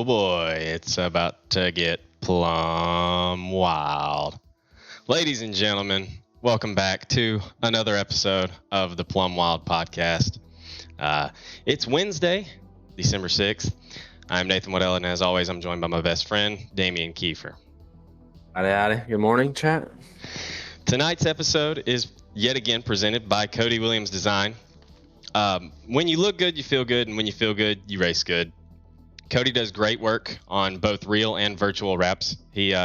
boy, it's about to get plum wild. Ladies and gentlemen, welcome back to another episode of the Plum Wild podcast. It's Wednesday, December 6th. I'm Nathan Waddell, and as always, I'm joined by my best friend, Damian Kiefer. Howdy. Good morning, chat. Tonight's episode is yet again presented by Cody Williams Design. When you look good, you feel good, and when you feel good, you race good. Cody does great work on both real and virtual wraps. He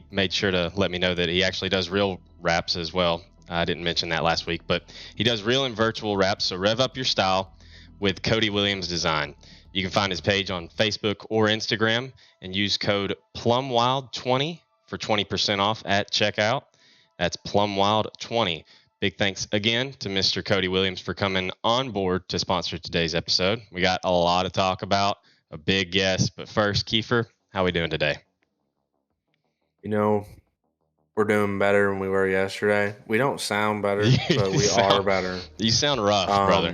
made sure to let me know that he actually does real wraps as well. I didn't mention that last week, but he does real and virtual wraps, so rev up your style with Cody Williams Design. You can find his page on Facebook or Instagram and use code PLUMWILD20 for 20% off at checkout. That's PLUMWILD20. Big thanks again to Mr. Cody Williams for coming on board to sponsor today's episode. We got a lot to talk about, a big guest, but first, Kiefer, how we doing today? You know, we're doing better than we were yesterday. We don't sound better, but we are better. You sound rough, brother.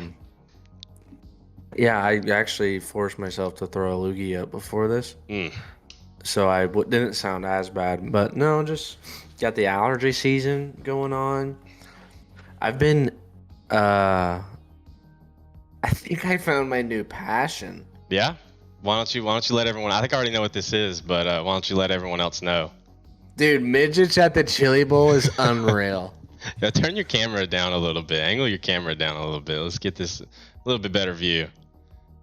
Yeah, I actually forced myself to throw a loogie up before this. So I didn't sound as bad. But no, just got the allergy season going on. I've been, I think I found my new passion. Yeah? Why don't you let everyone, I think I already know what this is, but why don't you let everyone else know? Dude, midgets at the Chili Bowl is unreal. Yeah, turn your camera down a little bit. Angle your camera down a little bit. Let's get this a little bit better view.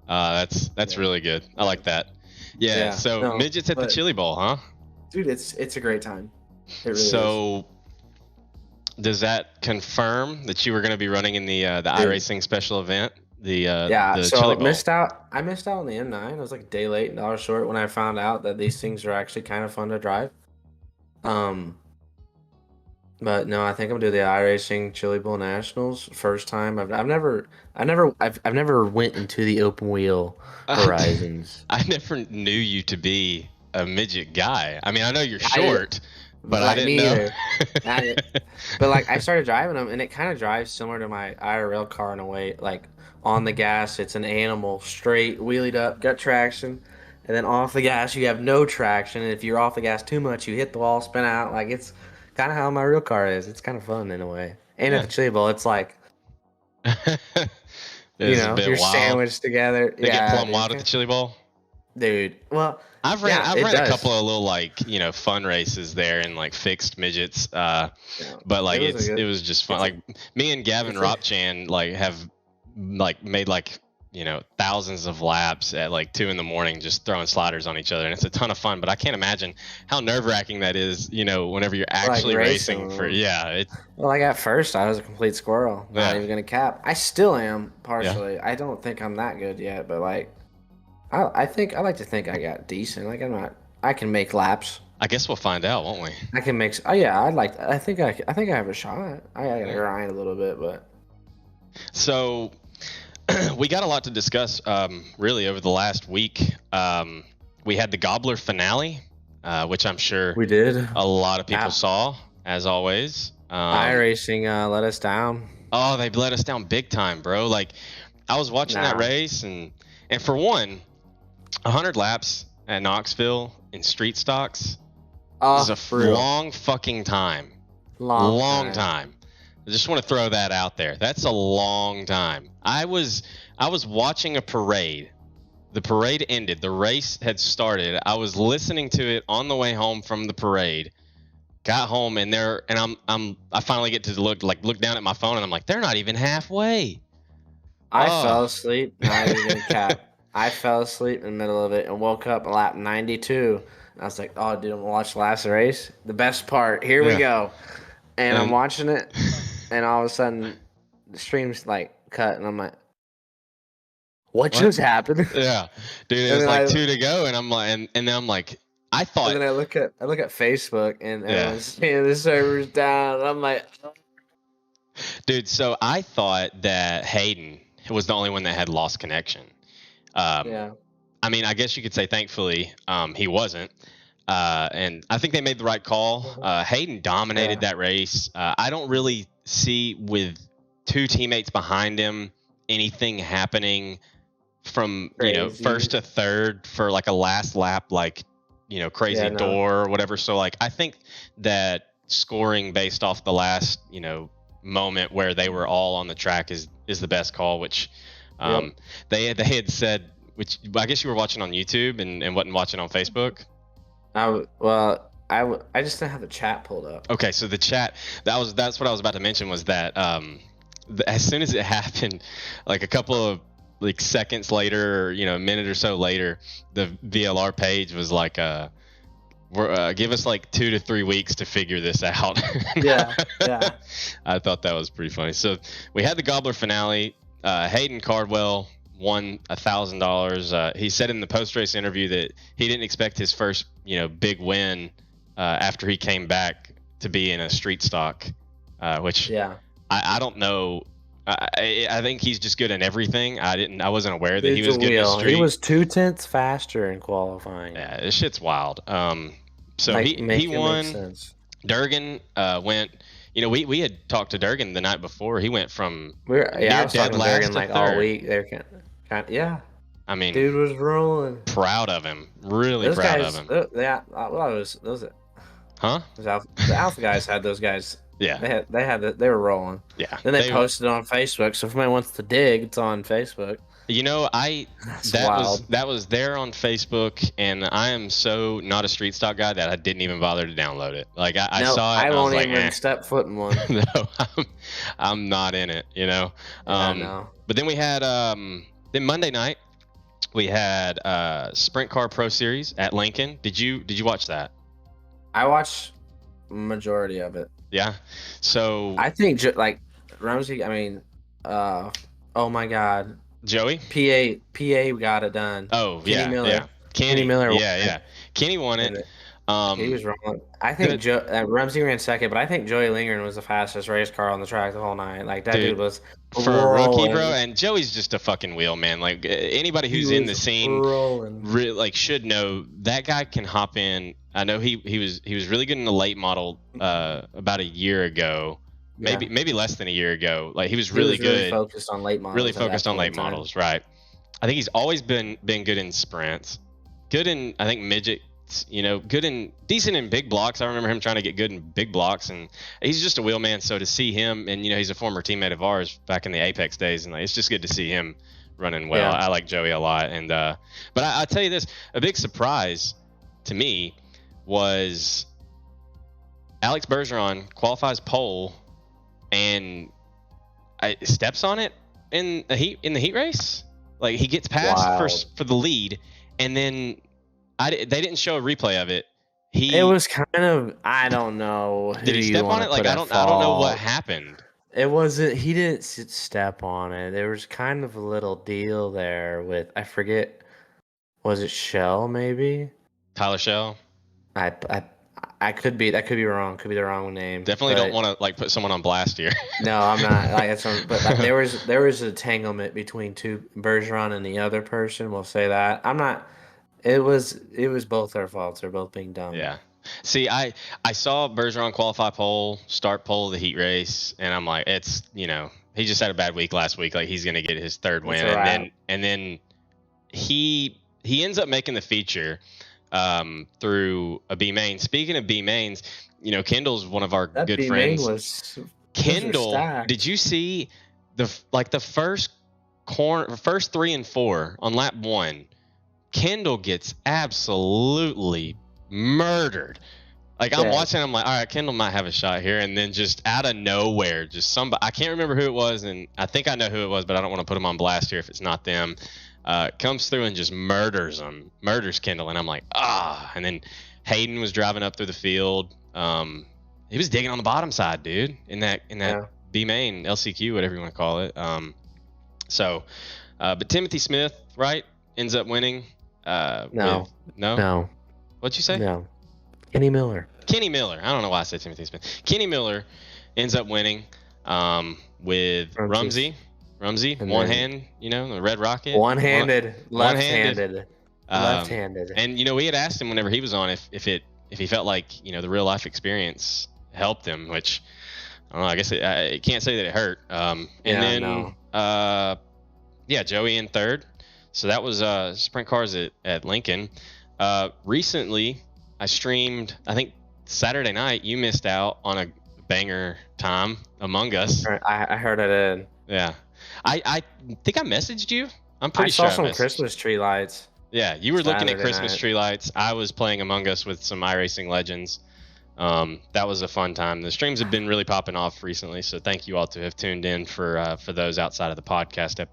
That's really good. I like that. Yeah, midgets at the Chili Bowl, huh? Dude, it's a great time. It really is. Does that confirm that you were going to be running in the iRacing special event? The Chili Bowl? I missed out on the M9. I was like a day late, an hour short when I found out that these things are actually kind of fun to drive. But no, I think I'm gonna do the iRacing Chili Bowl Nationals first time. I've never went into the open wheel horizons. I never knew you to be a midget guy. I mean, I know you're short, but I didn't know. But like, I started driving them, and it kind of drives similar to my IRL car in a way. Like on the gas, it's an animal, straight, wheelied up, got traction. And then off the gas, you have no traction. And if you're off the gas too much, you hit the wall, spin out. Like, it's kind of how my real car is. It's kind of fun in a way. And at the Chili Bowl, it's like, you're sandwiched together. They get plum wild at the Chili Bowl? Dude, well, I've ran a couple of little fun races there in like fixed midgets. But like it was just fun. Like me and Gavin Ropchan have made thousands of laps at like 2 a.m. just throwing sliders on each other, and it's a ton of fun. But I can't imagine how nerve-wracking that is, whenever you're actually racing for. Well, like at first I was a complete squirrel, not even gonna cap. I still am partially. I don't think I'm that good yet, but like I like to think I got decent. Like I can make laps. I guess we'll find out, won't we? I can make. Oh yeah, I think I have a shot. I gotta grind a little bit, but so. We got a lot to discuss, really, over the last week. We had the Gobbler finale, which I'm sure we did. A lot of people saw, as always. iRacing let us down. Oh, they let us down big time, bro. Like, I was watching that race, and for one, 100 laps at Knoxville in street stocks is a long fucking time. Long time. I just want to throw that out there. That's a long time. I was watching a parade. The parade ended. The race had started. I was listening to it on the way home from the parade. Got home and I finally get to look down at my phone, and I'm like, they're not even halfway. I fell asleep. Not even cap. I fell asleep in the middle of it and woke up at lap 92. And I was like, oh, dude, I'm gonna watch the last race. The best part. Here we go. And I'm watching it. And all of a sudden, the stream's cut, and I'm like, "What just happened?" Yeah, dude, it was 2 to go, and I'm like, and then I'm like, I thought. And then I look at Facebook, and everyone's saying the server's down. And I'm like, dude. So I thought that Hayden was the only one that had lost connection. I mean, I guess you could say, thankfully, he wasn't. And I think they made the right call. Hayden dominated that race. I don't really see, with 2 teammates behind him, anything happening from Crazy. first to third for like a last lap, like crazy door or whatever. So like I think that scoring based off the last moment where they were all on the track is the best call, which they had said, which I guess you were watching on YouTube and wasn't watching on Facebook. I just didn't have the chat pulled up. Okay, so the chat, that's what I was about to mention, was that as soon as it happened, like a couple of like seconds later, or a minute or so later, the VLR page was like give us like 2 to 3 weeks to figure this out. Yeah. I thought that was pretty funny. So we had the Gobbler finale. Hayden Cardwell won $1,000. He said in the post-race interview that he didn't expect his first big win after he came back to be in a street stock, which I don't know. I think he's just good in everything. I wasn't aware that he was good in the street. He was 0.2 faster in qualifying. Yeah, this shit's wild. So he won. Durgan went. We had talked to Durgan the night before. He went from I was talking to Durgan like all week. I mean, dude was rolling. Proud of him. Really those proud guys, of him. Huh? The Alpha guys had those guys. Yeah. They were rolling. Yeah. Then they posted it on Facebook. So if anybody wants to dig, it's on Facebook. That was there on Facebook, and I am so not a street stock guy that I didn't even bother to download it. Like I saw it. I won't even step foot in one. No, I'm not in it. No. But then we had then Monday night we had Sprint Car Pro Series at Lincoln. Did you watch that? I watched majority of it. Yeah. So I think like Ramsey. I mean, oh my God. Joey? PA got it done. Oh, Kenny Miller. Yeah. Kenny Miller. Yeah. Kenny won it. He was wrong. I think Ramsey ran second, but I think Joey Lingren was the fastest race car on the track the whole night. Like that dude was for a rookie, bro. And Joey's just a fucking wheel, man. Like anybody who's in the scene should know that guy can hop in. I know he was really good in the late model about a year ago. Maybe less than a year ago. Like he was really good. Really focused on late models. Really focused on late models, right? I think he's always been good in sprints. Good in I think midgets. Decent in big blocks. I remember him trying to get good in big blocks, and he's just a wheelman. So to see him, and he's a former teammate of ours back in the Apex days, and it's just good to see him running well. Yeah. I like Joey a lot, and but I tell you this, a big surprise to me was Alex Bergeron qualifies pole and steps on it in the heat race. Like he gets past for the lead, and then they didn't show a replay of it. It was kind of, I don't know. Did he step on it? Like I don't know what happened. It wasn't. He didn't step on it. There was kind of a little deal there with, I forget. Was it Shell maybe? Tyler Shell. I could be. That could be wrong. Could be the wrong name. Definitely don't want to put someone on blast here. No, I'm not. But there was a entanglement between Bergeron and the other person. We'll say that. I'm not. It was both their faults. They're both being dumb. Yeah. See, I saw Bergeron qualify pole, start pole of the heat race, and I'm like, it's he just had a bad week last week. Like he's gonna get his third win, and then he ends up making the feature through a B main. Speaking of B mains, Kendall's one of our good B friends. Kendall, did you see the first 3 and 4 on lap 1? Kendall gets absolutely murdered. Like I'm watching, I'm like, all right, Kendall might have a shot here, and then just out of nowhere, just somebody, I can't remember who it was, and I think I know who it was, but I don't want to put them on blast here if it's not them. Comes through and just murders Kendall, and I'm like, and then Hayden was driving up through the field. He was digging on the bottom side, dude, in that B main LCQ, whatever you want to call it. But Timothy Smith, right, ends up winning. No. What'd you say? No. Kenny Miller. I don't know why I said Timothy Smith. Kenny Miller ends up winning with Rumsey, one hand, the Red Rocket. One-handed, left-handed. And we had asked him whenever he was on if he felt like the real life experience helped him, which I don't know. I guess I can't say that it hurt. Joey in third. So that was sprint cars at Lincoln. Recently, I streamed. I think Saturday night. You missed out on a banger time, Among Us. I heard it in. Yeah, I think I messaged you. I'm I pretty saw sure I some messaged. Christmas tree lights. Yeah, you were looking at Saturday Christmas night. tree lights. I was playing Among Us with some iRacing legends. That was a fun time. The streams have been really popping off recently, so thank you all to have tuned in for those outside of the podcast,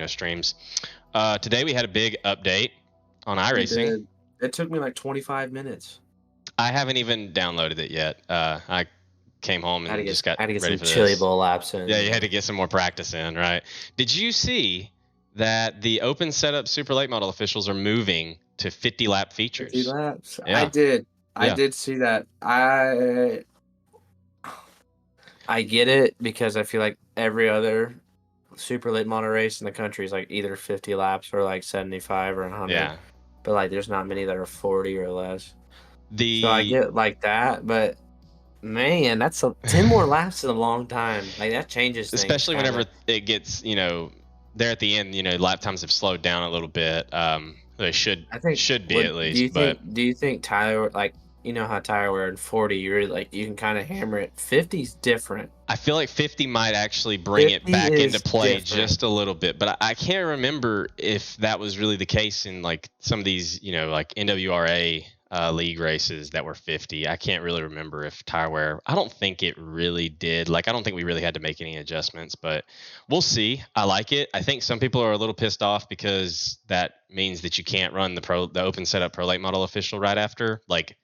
streams. Today we had a big update on iRacing. It took me like 25 minutes. I haven't even downloaded it yet. I came home and just got ready ready some for chili this. bowl laps in. Yeah, you had to get some more practice in, right? Did you see that the open setup super late model officials are moving to 50 lap features? 50 laps. Yeah. I did. I Yeah. did see that. I get it because I feel like every other super late model race in the country is like either 50 laps or like 75 or 100. Yeah. But like there's not many that are 40 or less. The So I get like that, but man, 10 more laps is a long time. Like that changes things. especially kinda. whenever it gets, there at the end, lap times have slowed down a little bit. They should be at least. Do you think Tyler, like, you know how Tyler wearing 40, you really like you can kind of hammer it. 50's different. I feel like 50 might actually bring it 50 back is into play different. just a little bit, but I can't remember if that was really the case in like some of these, like NWRA league races that were 50. I can't really remember if tire wear. I don't think it really did. Like, I don't think we really had to make any adjustments, but we'll see. I like it. I think some people are a little pissed off because that means that you can't run the open setup pro late model official right after. Like,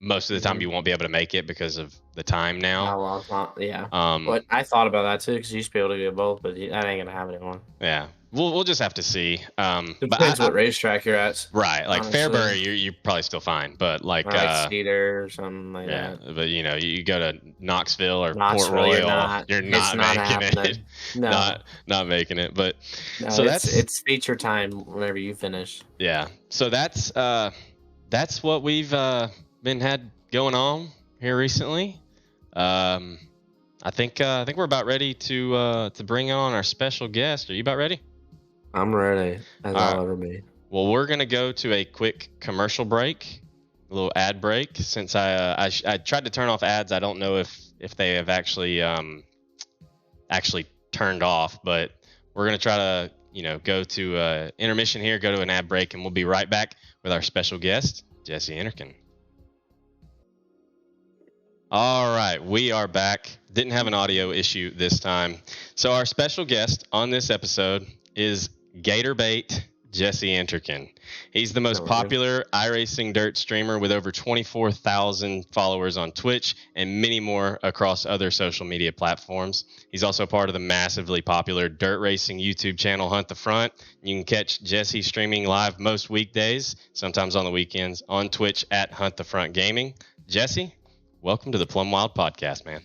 most of the time you won't be able to make it because of the time now. Oh, well, it's not, yeah. But I thought about that too because you used to be able to get both, but that ain't gonna happen anymore. Yeah, we'll just have to see. Depends what racetrack you're at. Right, like honestly. Fairbury, you're probably still fine, but like, Or like Cedar or something like yeah, that. but you go to Knoxville or Knoxville, Port Royal, you're not making happening. it. No, not making it. But no, so it's feature time whenever you finish. Yeah, so that's what we've been had going on here recently. I think we're about ready to bring on our special guest. Are you about ready? I'm ready, as All I'll right. ever be. Well, we're gonna go to a quick commercial break, a little ad break. Since I tried to turn off ads, I don't know if they have actually turned off, but we're gonna try to go to intermission here, go to an ad break, and we'll be right back with our special guest, Jesse Enterkin. All right, we are back. Didn't have an audio issue this time. So our special guest on this episode is Gatorbait Jesse Enterkin. He's the most popular iRacing dirt streamer with over 24,000 followers on Twitch and many more across other social media platforms. He's also part of the massively popular dirt racing YouTube channel Hunt the Front. You can catch Jesse streaming live most weekdays, sometimes on the weekends, on Twitch at Hunt the Front Gaming. Jesse, welcome to the Plum Wild Podcast, man.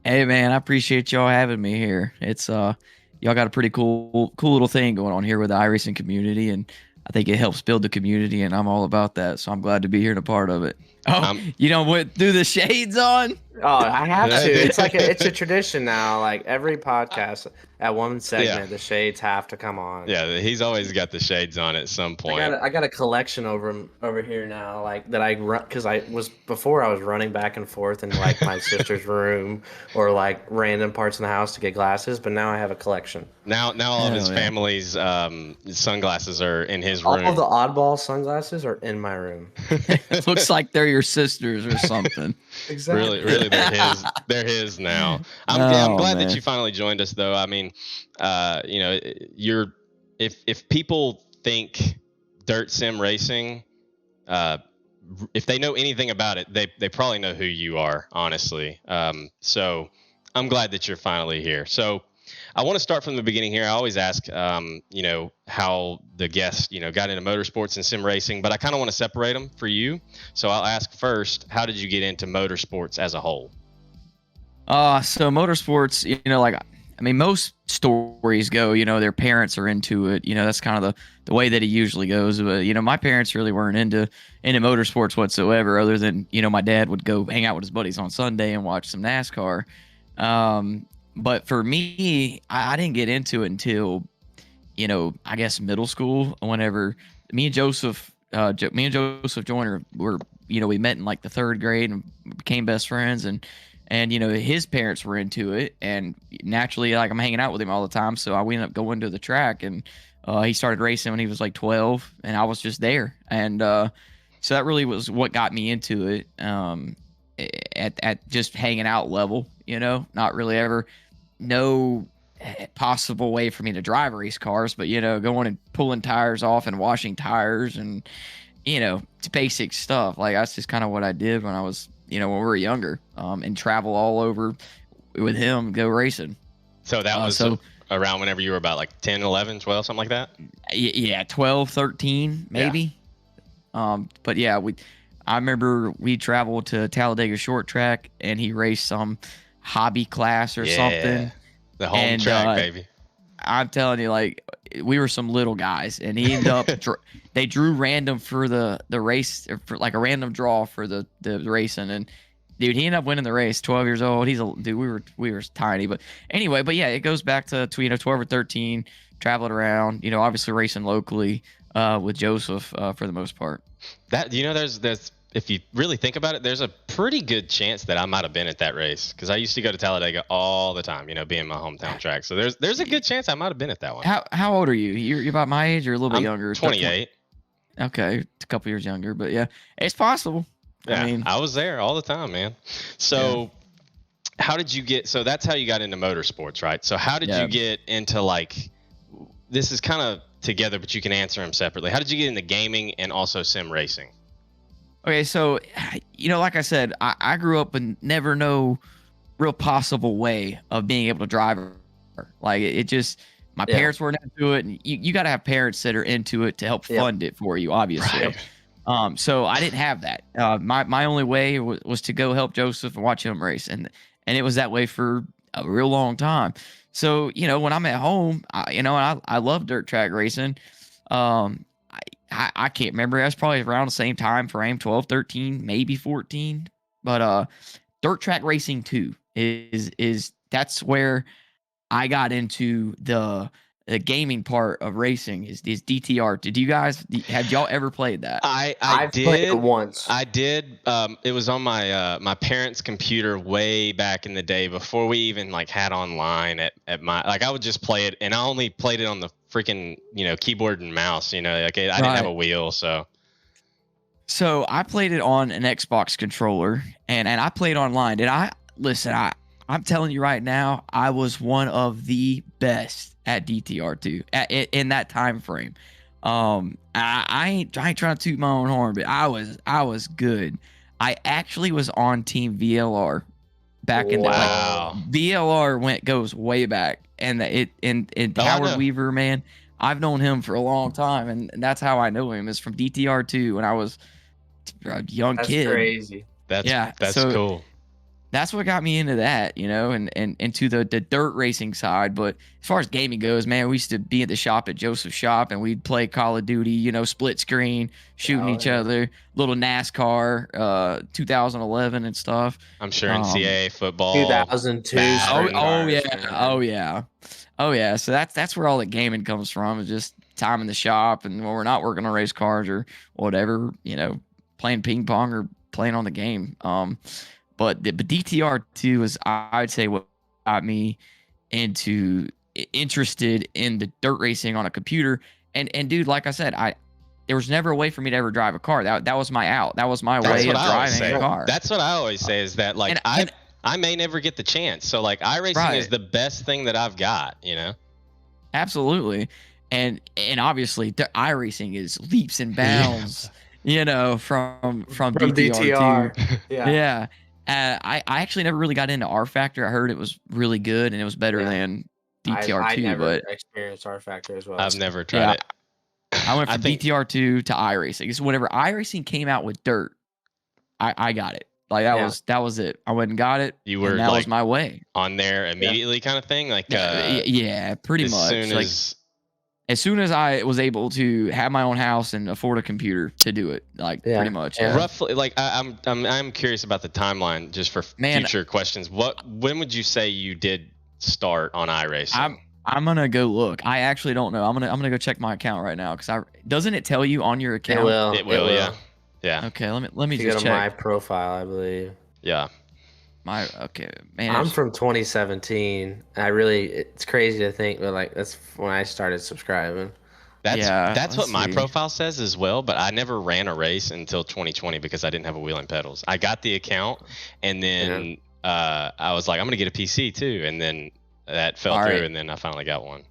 Hey, man, I appreciate y'all having me here. It's y'all got a pretty cool little thing going on here with the iRacing community, and I think it helps build the community, and I'm all about that. So I'm glad to be here and a part of it. Oh, you know what? Do the shades on? Oh, I have to. It's like it's a tradition now. Like every podcast, at one segment, the shades have to come on. Yeah, he's always got the shades on at some point. I got a collection over here now, like that I run because before I was running back and forth in like my sister's room or like random parts in the house to get glasses, but now I have a collection. Now all of his family's sunglasses are in his room. All of the oddball sunglasses are in my room. It looks like they're your sisters or something. Exactly. Really, they're his now. I'm glad that you finally joined us, though. I mean, if people think dirt sim racing, if they know anything about it, they probably know who you are, honestly. So I'm glad that you're finally here. So I want to start from the beginning here. I always ask, how the guest, got into motorsports and sim racing, but I kind of want to separate them for you. So I'll ask first, how did you get into motorsports as a whole? So motorsports, most stories go, their parents are into it. That's kind of the way that it usually goes. But, my parents really weren't into motorsports whatsoever, other than, my dad would go hang out with his buddies on Sunday and watch some NASCAR. But for me, I didn't get into it until, I guess middle school. Whenever me and Joseph Joyner were, we met in like the third grade and became best friends, and his parents were into it, and naturally, like, I'm hanging out with him all the time, so I ended up going to the track, and he started racing when he was like 12, and I was just there, and so that really was what got me into it. At just hanging out level, not really ever no possible way for me to drive race cars, but going and pulling tires off and washing tires and it's basic stuff. Like, that's just kind of what I did when I was when we were younger, and travel all over with him, go racing. So that was around whenever you were about like 10, 11, 12, something like that? Yeah, 12, 13 maybe. Yeah. But yeah, I remember we traveled to Talladega Short Track, and he raced some hobby class or something. The home track, baby. I'm telling you, like, we were some little guys, and he ended up they drew random for the race, or for like a random draw for the racing, and dude, he ended up winning the race. 12 years old. We were tiny, but anyway, but yeah, it goes back to 12 or 13, traveling around, obviously racing locally with Joseph for the most part. That there's if you really think about it, there's a pretty good chance that I might have been at that race, because I used to go to Talladega all the time, being my hometown track. So there's a good chance I might have been at that one. How old are you? You're about my age or a little bit younger? 28. Okay, a couple years younger, but yeah, it's possible. Yeah, I was there all the time, man. So how did you get? So that's how you got into motorsports, right? So how did you get into, like, this is kind of together, but you can answer them separately. How did you get into gaming and also sim racing? Okay, so, like I said, I grew up and never no real possible way of being able to drive. Like, it just, my parents weren't into it, and you got to have parents that are into it to help fund it for you, obviously. Right. So I didn't have that. My only way was to go help Joseph and watch him race, and it was that way for a real long time. So, when I'm at home, I love dirt track racing. I can't remember. That's probably around the same time frame, 12, 13, maybe 14. But dirt track racing too is that's where I got into the gaming part of racing is DTR. Have y'all ever played that? I did played it once. I did. It was on my parents' computer way back in the day, before we even like had online at my, like, I would just play it, and I only played it on the freaking keyboard and mouse. Like, I didn't have a wheel, so I played it on an Xbox controller, and I played online. And I'm telling you right now, I was one of the best at DTR2 in that time frame. I ain't trying to toot my own horn, but I was good. I actually was on Team VLR back in the VLR goes way back, and Howard Weaver, man, I've known him for a long time, and that's how I know him, is from DTR2 when I was a young kid. That's crazy. That's cool. That's what got me into that, and into the dirt racing side. But as far as gaming goes, man, we used to be at the shop at Joseph's shop, and we'd play Call of Duty, split screen, shooting each other, little NASCAR, 2011 and stuff. I'm sure NCAA football. 2002. Oh yeah. So that's where all the gaming comes from. Is just time in the shop, and when we're not working on race cars or whatever, playing ping pong or playing on the game. But DTR2 is, I'd say, what got me interested in the dirt racing on a computer. And dude, like I said, there was never a way for me to ever drive a car. That was my out. That was my way of driving a car. That's what I always say, is that, like, I may never get the chance. So, like, iRacing is the best thing that I've got, Absolutely. And obviously iRacing is leaps and bounds, from DTR2. Yeah. I actually never really got into R Factor. I heard it was really good, and it was better than DTR2. I never experienced R Factor as well. I've never tried it. I went from DTR2 to iRacing. So whenever iRacing came out with dirt, I got it. Like, that was it. I went and got it. You were, that was my way. On there immediately, kind of thing. Like, pretty much. As soon as I was able to have my own house and afford a computer to do it, pretty much. Yeah. Roughly, like, I'm curious about the timeline, just for future questions. When would you say you did start on iRacing? I'm gonna go look. I actually don't know. I'm gonna go check my account right now because doesn't it tell you on your It account? will. It will, yeah. Yeah. Okay, let me If you go just to my check profile, I believe. Yeah. okay, man. I'm from 2017. It's crazy to think, but like that's when I started subscribing. Yeah, That's what let's my see. profile says as well, but I never ran a race until 2020 because I didn't have a wheel and pedals. I got the account and then I was like, I'm gonna get a PC too, and then that fell All through, right. and then I finally got one.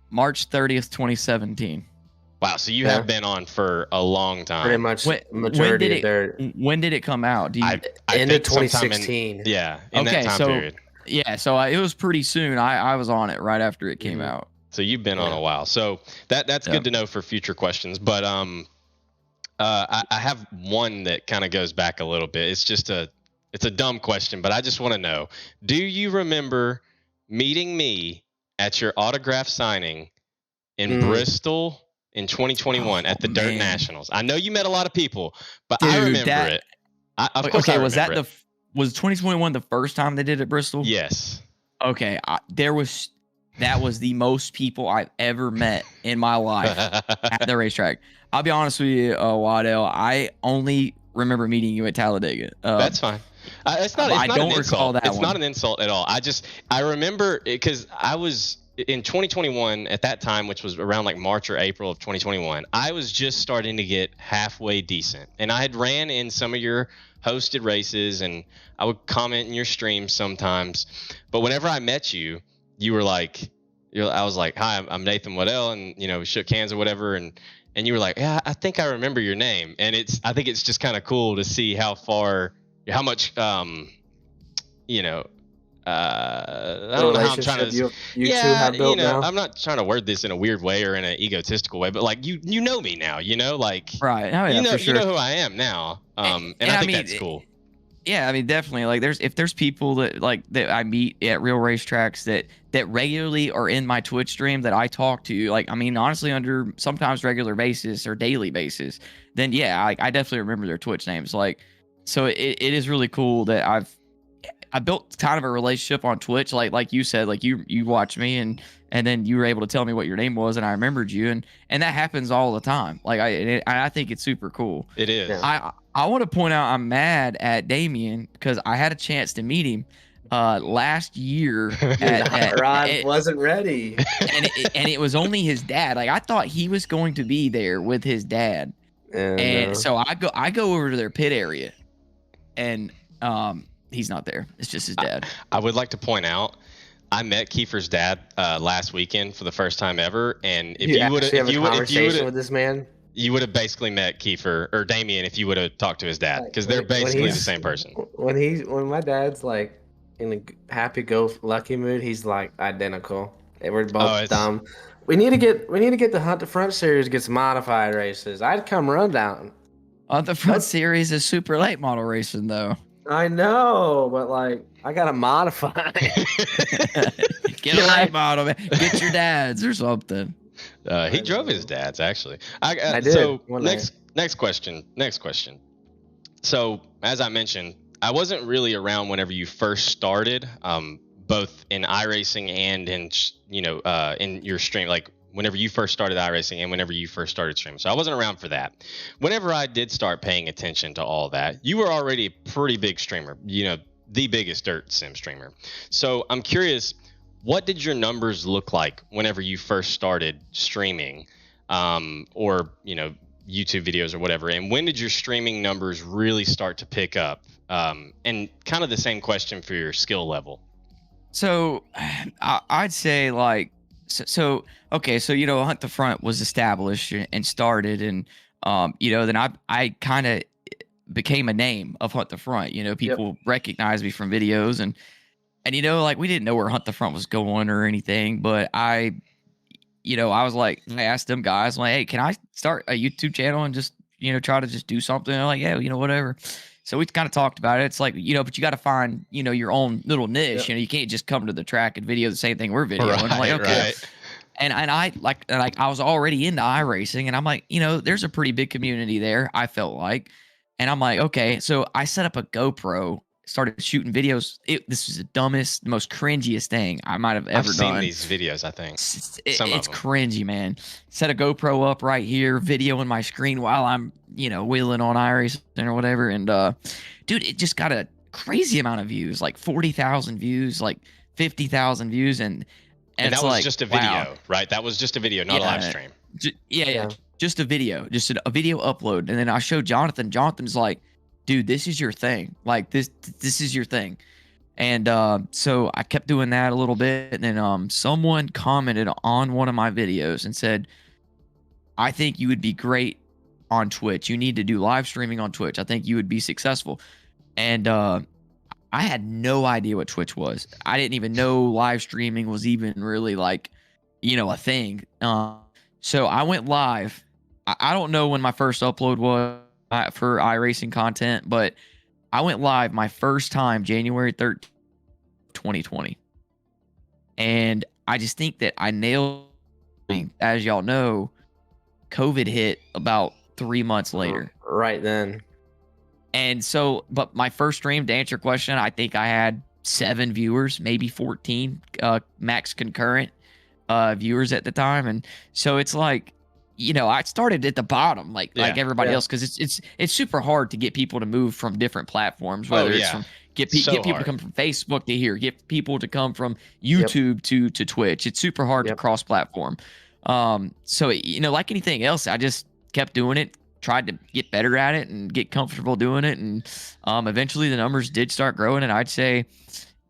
March 30th, 2017. Wow, so you Yeah. have been on for a long time. Pretty much When majority did of their when did it come out? Do you? I end of think sometime 2016. in in that Okay, time so period. yeah, so it was pretty soon. I was on it right after it came Mhm. out. So you've been on Yeah. a while. So that's Yeah. good to know for future questions. But I have one that kind of goes back a little bit. It's a dumb question, but I just want to know: do you remember meeting me at your autograph signing in Bristol in 2021 at the Dirt man. Nationals? I know you met a lot of people, but Dude, I remember it. Of course, I was that remember it. was 2021 the first time they did it, Bristol? Yes. Okay, that was the most people I've ever met in my life at the racetrack. I'll be honest with you, Waddell. I only remember meeting you at Talladega. That's fine. It's not. It's I not an don't recall insult. that It's one. not an insult at all. I remember because I was in 2021 at that time, which was around like March or April of 2021. I was just starting to get halfway decent, and I had ran in some of your hosted races, and I would comment in your streams sometimes. But whenever I met you, you were like, I was like, "Hi, I'm Nathan Waddell," and we shook hands or whatever, and you were like, "Yeah, I think I remember your name," and I think it's just kind of cool to see how much I don't know how I'm trying to. You two have built now. I'm not trying to word this in a weird way or in an egotistical way, but like you know me now, like Right. Oh, yeah, for sure. you know who I am now. And I think that's cool. Yeah, I mean, definitely. Like, if there's people that I meet at real racetracks that regularly are in my Twitch stream that I talk to, like, I mean, honestly, under sometimes regular basis or daily basis, then yeah, I definitely remember their Twitch names. Like, so it is really cool that I built kind of a relationship on Twitch, like you said, like you watched me and then you were able to tell me what your name was and I remembered you and that happens all the time. Like I think it's super cool. It is. Yeah. I want to point out I'm mad at Damien because I had a chance to meet him last year. Rod wasn't ready, and it was only his dad. Like I thought he was going to be there with his dad, and so I go over to their pit area, and he's not there. It's just his dad. I would like to point out, I met Kiefer's dad last weekend for the first time ever, and if you would have with this man, you would have basically met Kiefer or Damien if you would have talked to his dad, because they're basically the same person. When my dad's like in a happy-go-lucky mood, he's like identical. We're both dumb. We need to get the Hunt the Front series gets modified races. I'd come run down. The Front series is super late model racing though. I know, but like I gotta modify. Get a late model, man. Get your dad's or something. He drove his dad's actually. I did. So next question. So as I mentioned, I wasn't really around whenever you first started, both in iRacing and in your stream, like whenever you first started iRacing and whenever you first started streaming. So I wasn't around for that. Whenever I did start paying attention to all that, you were already a pretty big streamer, the biggest dirt sim streamer. So I'm curious, what did your numbers look like whenever you first started streaming, or YouTube videos or whatever? And when did your streaming numbers really start to pick up? And kind of the same question for your skill level. So I'd say like, okay, so Hunt the Front was established and started, and then I kind of became a name of Hunt the Front. People recognize me from videos, and like we didn't know where Hunt the Front was going or anything, but I was like, I asked them guys, I'm like, hey, can I start a YouTube channel and just try to just do something? And they're like, yeah, whatever. So we kind of talked about it. It's like, but you got to find, your own little niche. You can't just come to the track and video the same thing we're videoing. Right, I'm like, okay. Right. And I like I was already into iRacing, and I'm like, there's a pretty big community there, I felt like. And I'm like, okay. So I set up a GoPro started shooting videos. This was the dumbest, most cringiest thing I might have ever done. I've seen these videos, I think. It's cringy, man. Set a GoPro up right here, videoing my screen while I'm, wheeling on iRacing or whatever. And, dude, it just got a crazy amount of views, like 40,000 views, like 50,000 views. And that was just a video, wow. Right? That was just a video, not a live stream. Yeah. Just a video, just a video upload. And then I showed Jonathan. Jonathan's like, dude, this is your thing. Like this is your thing. And so I kept doing that a little bit. And then someone commented on one of my videos and said, I think you would be great on Twitch. You need to do live streaming on Twitch. I think you would be successful. And I had no idea what Twitch was. I didn't even know live streaming was even really like, a thing. So I went live. I don't know when my first upload was for iRacing content, but I went live my first time January 13th, 2020. And I just think that I nailed it. As y'all know, COVID hit about 3 months later. Right then. And so, but my first stream, to answer your question, I think I had 7 viewers, maybe 14 max concurrent viewers at the time. And so it's like, I started at the bottom, like everybody else, because it's super hard to get people to move from different platforms, whether it's from get people to come from Facebook to here, get people to come from YouTube to Twitch. It's super hard to cross platform. So like anything else, I just kept doing it, tried to get better at it and get comfortable doing it, and eventually the numbers did start growing. And I'd say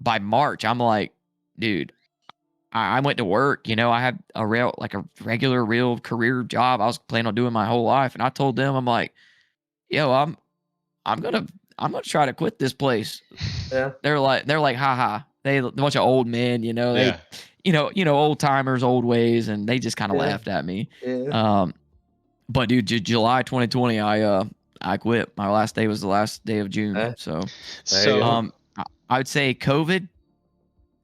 by March, I'm like, dude, I went to work, I had a regular real career job I was planning on doing my whole life. And I told them, I'm like, yo, I'm going to try to quit this place. Yeah. They're like, haha. They a bunch of old men, they, old timers, old ways. And they just kind of laughed at me. Yeah. But dude, July 2020, I quit. My last day was the last day of June. So I would say COVID,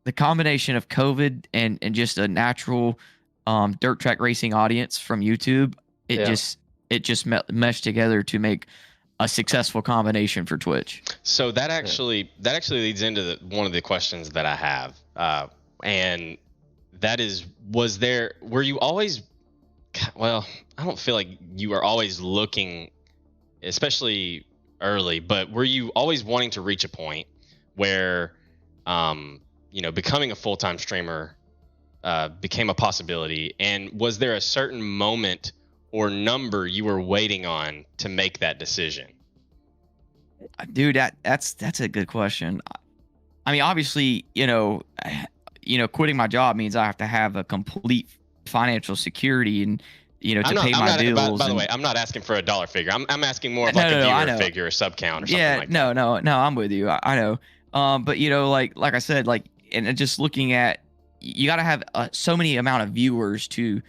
the combination of COVID and just a natural dirt track racing audience from YouTube, it just meshed together to make a successful combination for Twitch. So that actually leads into one of the questions that I have, and that is, were you always? Well, I don't feel like you were always looking, especially early, but were you always wanting to reach a point where becoming a full-time streamer became a possibility? And was there a certain moment or number you were waiting on to make that decision? Dude, that's a good question. I mean, obviously, quitting my job means I have to have a complete financial security and to pay my bills. By the way, I'm not asking for a dollar figure. I'm asking more of like a viewer figure or sub count or something like that. No, I'm with you. I know. But like I said, and just looking at, you got to have so many amount of viewers to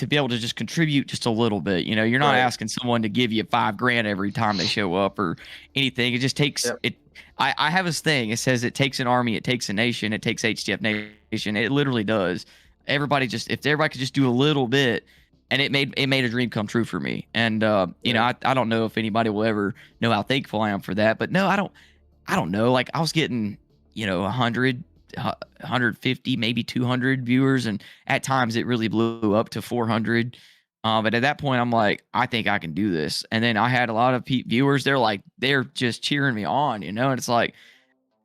be able to just contribute just a little bit. You're not asking someone to give you $5,000 every time they show up or anything. It just takes it. I have this thing. It says it takes an army, it takes a nation, it takes HTF Nation. It literally does. If everybody could just do a little bit, and it made a dream come true for me. And I don't know if anybody will ever know how thankful I am for that. But no, I don't know. Like I was getting 100, 150, maybe 200 viewers, and at times it really blew up to 400. But at that point, I'm like, I think I can do this. And then I had a lot of viewers. They're just cheering me on, and it's like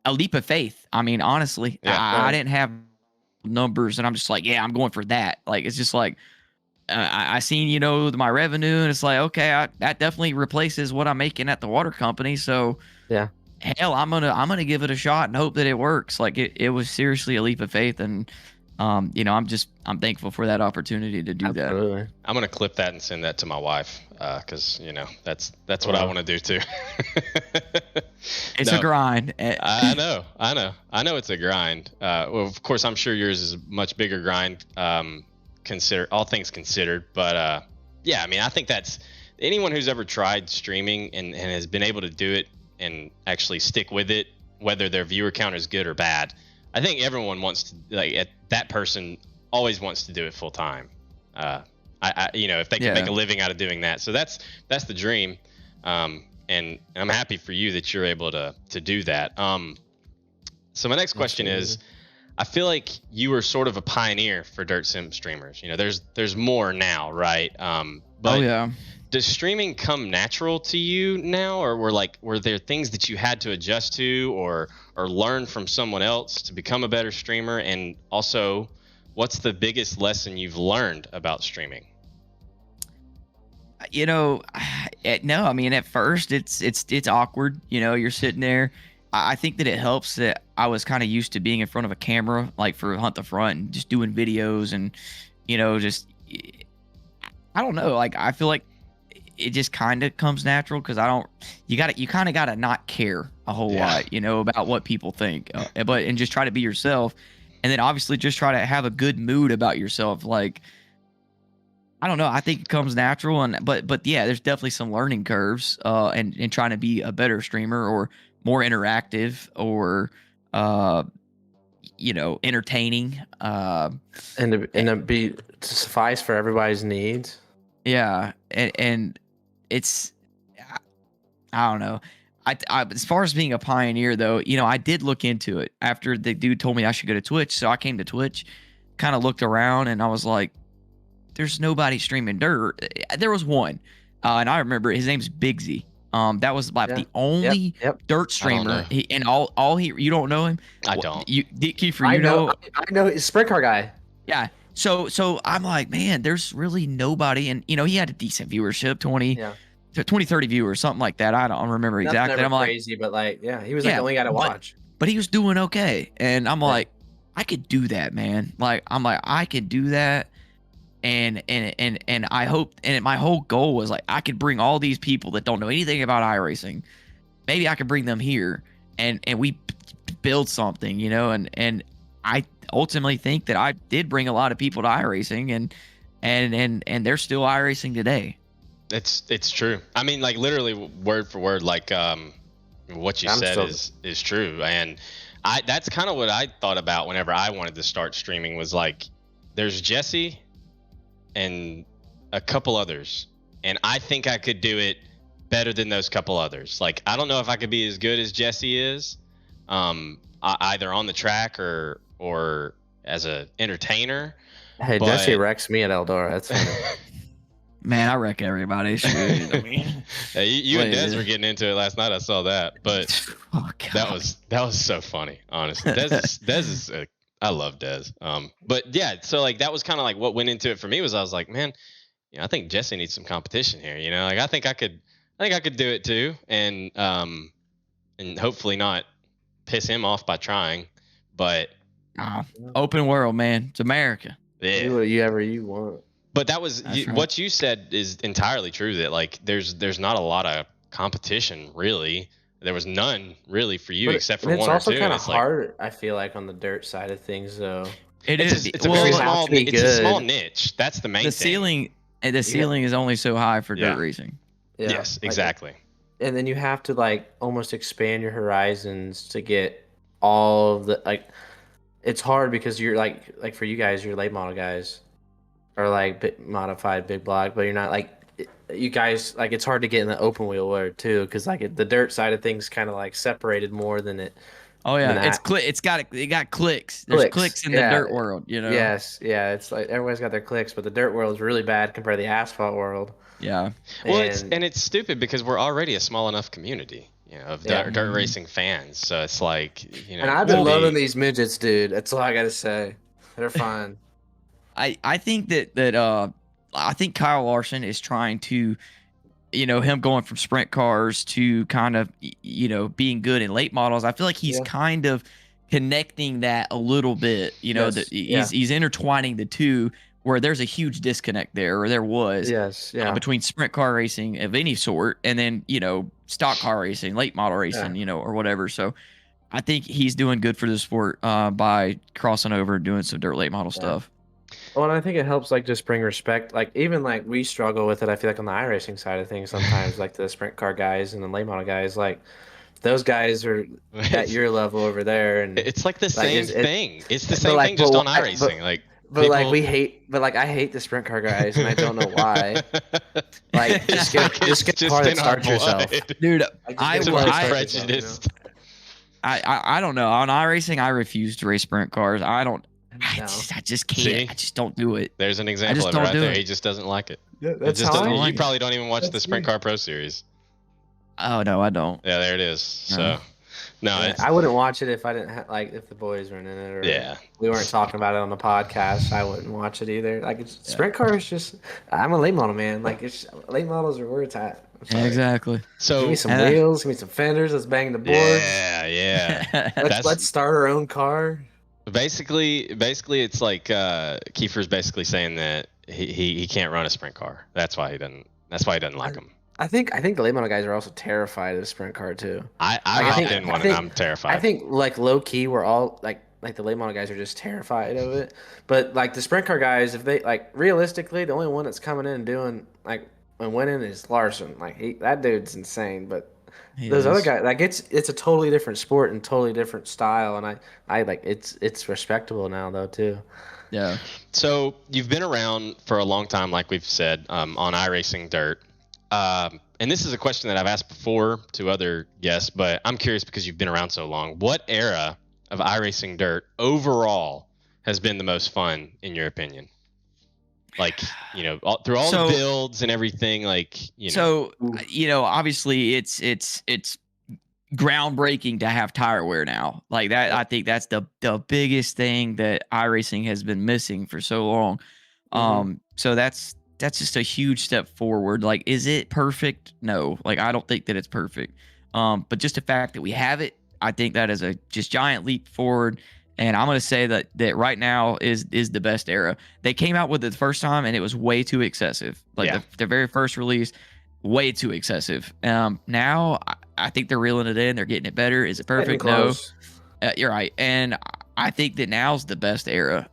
a leap of faith. I mean, honestly, I didn't have numbers, and I'm just like, yeah, I'm going for that. Like it's just like I seen my revenue, and it's like, okay, that definitely replaces what I'm making at the water company. So yeah. Hell, I'm gonna give it a shot and hope that it works. Like it was seriously a leap of faith, and I'm thankful for that opportunity to do Absolutely. that. I'm gonna clip that and send that to my wife, because that's what I want to do too. It's a grind. I know it's a grind. Well, of course, I'm sure yours is a much bigger grind. All things considered, but yeah, I mean, I think that's anyone who's ever tried streaming and has been able to do it and actually stick with it, whether their viewer count is good or bad. I think everyone wants to, that person always wants to do it full time. If they can make a living out of doing that. So that's the dream. And and I'm happy for you that you're able to do that. So my next question is, I feel like you were sort of a pioneer for dirt sim streamers. You know, there's more now, right? But Oh yeah. does streaming come natural to you now, or were there things that you had to adjust to or learn from someone else to become a better streamer? And also, what's the biggest lesson you've learned about streaming? You know, no, I mean, at first it's awkward. You know, you're sitting there. I think that it helps that I was kind of used to being in front of a camera, like for Hunt the Front, and just doing videos, and you know, just I don't know. Like I feel like it just kind of comes natural because you kind of got to not care a whole lot, you know, about what people think, and just try to be yourself, and then obviously just try to have a good mood about yourself. Like I don't know. I think it comes natural, but yeah, there's definitely some learning curves, and trying to be a better streamer or more interactive or, you know, entertaining. And to be to suffice for everybody's needs. Yeah, and it's I don't know. I as far as being a pioneer though, you know, I did look into it after the dude told me I should go to Twitch, so I came to Twitch, kind of looked around, and I was like, there's nobody streaming dirt. There was one, and I remember his name's Bigsy. That was like the only dirt streamer. And all he, you don't know him? I don't. Kiefer, I know he's a sprint car guy. Yeah. So I'm like, man, there's really nobody. And you know, he had a decent viewership, 20, 30 viewers, something like that. I don't remember exactly. Never I'm like, crazy, but like, yeah, he was like the only guy to watch. But he was doing okay. And I'm like, I could do that, man. Like, I'm like, I could do that. And I hope, and my whole goal was like, I could bring all these people that don't know anything about iRacing. Maybe I could bring them here and we build something, you know, and I ultimately think that I did bring a lot of people to iRacing and they're still iRacing today. It's true. I mean, like literally word for word, like what you said is true. And that's kind of what I thought about whenever I wanted to start streaming was like, there's Jesse and a couple others, and I think I could do it better than those couple others. Like I don't know if I could be as good as Jesse is, either on the track or as a entertainer. Hey, Jesse wrecks me at Eldora. That's funny. Man, I wreck everybody. I mean, hey, you and Dez were getting into it last night. I saw that, but that was so funny. Honestly, Dez is I love Dez. But yeah, so like that was kind of like what went into it for me was I was like, man, you know, I think Jesse needs some competition here. You know, like I think I could do it too, and hopefully not piss him off by trying. But open world, man, it's America. Yeah, do whatever you want. But that was what you said is entirely true. That like there's not a lot of competition really. There was none really for you except for one or two. It's also kind of hard, I feel like, on the dirt side of things, though. It's a very small. It's a small niche. That's the main thing. The ceiling is only so high for dirt racing. Yeah, yes, exactly. And then you have to like almost expand your horizons to get all of the like. It's hard because you're like for you guys, you're late model guys, or like modified big block, but you're not like. You guys like it's hard to get in the open wheel world too because like the dirt side of things kind of like separated more than it. Oh yeah, it got clicks. There's clicks in the dirt world, you know. Yes, yeah, it's like everybody's got their clicks, but the dirt world is really bad compared to the asphalt world. Yeah. Well, it's stupid because we're already a small enough community, you know, of dirt racing fans. So it's like, you know. And I've been loving these midgets, dude. That's all I gotta say. They're fun. I think that I think Kyle Larson is trying to, you know, him going from sprint cars to kind of, you know, being good in late models. I feel like he's kind of connecting that a little bit, you know, that he's intertwining the two where there's a huge disconnect there, or there was between sprint car racing of any sort and then, you know, stock car racing, late model racing, you know, or whatever. So I think he's doing good for the sport by crossing over and doing some dirt late model stuff. Well, and I think it helps like just bring respect. Like even like we struggle with it. I feel like on the iRacing side of things sometimes, like the sprint car guys and the late model guys, like those guys are at your level over there, and it's like the same thing. It's the same thing, just on iRacing. Like, But like I hate the sprint car guys, and I don't know why. Like, just get a car that in our starts yourself. blood. Dude, Like, just I get a will. car that We're starts yourself, you know? prejudiced. I don't know. On iRacing, I refuse to race sprint cars. I don't. I No. just can't. See? I just don't do it. There's an example just of it don't right do there. it. He just doesn't like it. Yeah, It that's just how doesn't, I you like it. probably don't even watch the That's Sprint me. Car Pro Series. Oh no, I don't. Yeah, there it is. No. So, no, Yeah, it's I wouldn't watch it if I didn't like if the boys were in it, or yeah. we weren't talking about it on the podcast. I wouldn't watch it either. Like, sprint cars, just I'm a late model man. Like, late models are where it's at. I'm Yeah, sorry. exactly. Give So me some wheels, give me some fenders. Let's bang the boards. yeah. Let's start our own car. Basically, it's like Kiefer's basically saying that he can't run a sprint car. That's why he doesn't. That's why he doesn't like them. I think the late model guys are also terrified of the sprint car too. I Like, hopped in one and I'm terrified. I think like low key we're all like the late model guys are just terrified of it. But like the sprint car guys, if they like realistically, the only one that's coming in and doing like and winning is Larson. Like that dude's insane. But those other guys, like it's a totally different sport and totally different style. And I like it's respectable now though too. Yeah. So you've been around for a long time, like we've said, on iRacing Dirt. And this is a question that I've asked before to other guests, but I'm curious because you've been around so long. What era of iRacing Dirt overall has been the most fun, in your opinion? Like, you know, through all the builds and everything, like, you know. So, you know, obviously it's groundbreaking to have tire wear now. Like that, I think that's the biggest thing that iRacing has been missing for so long. So that's just a huge step forward. Like, is it perfect? No. Like, I don't think that it's perfect. But just the fact that we have it, I think that is a just giant leap forward. And I'm gonna say that right now is the best era. They came out with it the first time, and it was way too excessive. Like the very first release, way too excessive. Now I think they're reeling it in. They're getting it better. Is it perfect? No. You're right. And I think that now's the best era.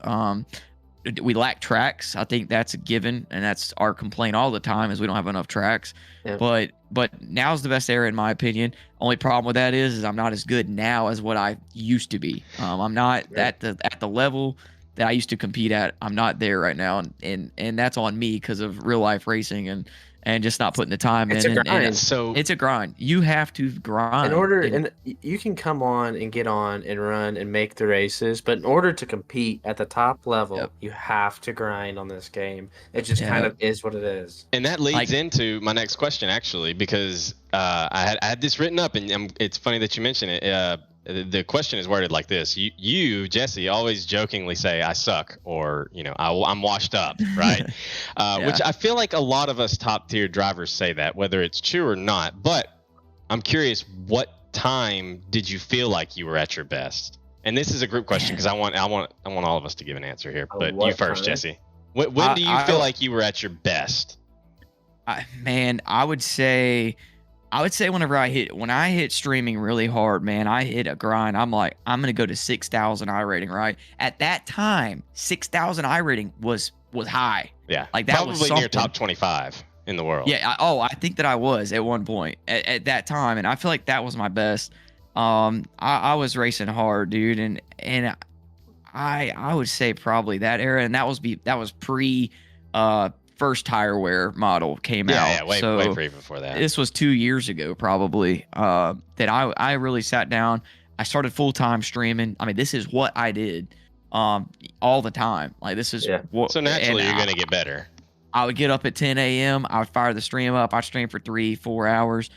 We lack tracks. I think that's a given, and that's our complaint all the time is we don't have enough tracks. But now's the best era in my opinion. Only problem with that is I'm not as good now as what I used to be. I'm not at the level that I used to compete at. I'm not there right now, and that's on me because of real life racing and just not putting the time in. It's a grind. So it's a grind. You have to grind. And you can come on and get on and run and make the races, but in order to compete at the top level, you have to grind on this game. It just kind of is what it is. And that leads into my next question, actually, because I had this written up, and it's funny that you mention it. The question is worded like this: you Jesse, always jokingly say I suck, or you know I'm washed up, right? Which I feel like a lot of us top tier drivers say that, whether it's true or not. But I'm curious, what time did you feel like you were at your best? And this is a group question because I want all of us to give an answer here. But you first, Jesse. When do you feel like you were at your best? I would say whenever I hit streaming really hard, man, I hit a grind. I'm like, I'm gonna go to 6,000 iRating, right? At that time, 6,000 iRating was high. Yeah, like that probably was something. Near top 25 in the world. Yeah. I think that I was at one point at that time, and I feel like that was my best. I was racing hard, dude, and I would say probably that era, and that was pre first tire wear model came out. Yeah, way before that. This was 2 years ago, probably. That I really sat down. I started full time streaming. I mean, this is what I did, all the time. Like this is what. So naturally, you're gonna get better. I would get up at 10 a.m. I would fire the stream up. I'd stream for 3-4 hours.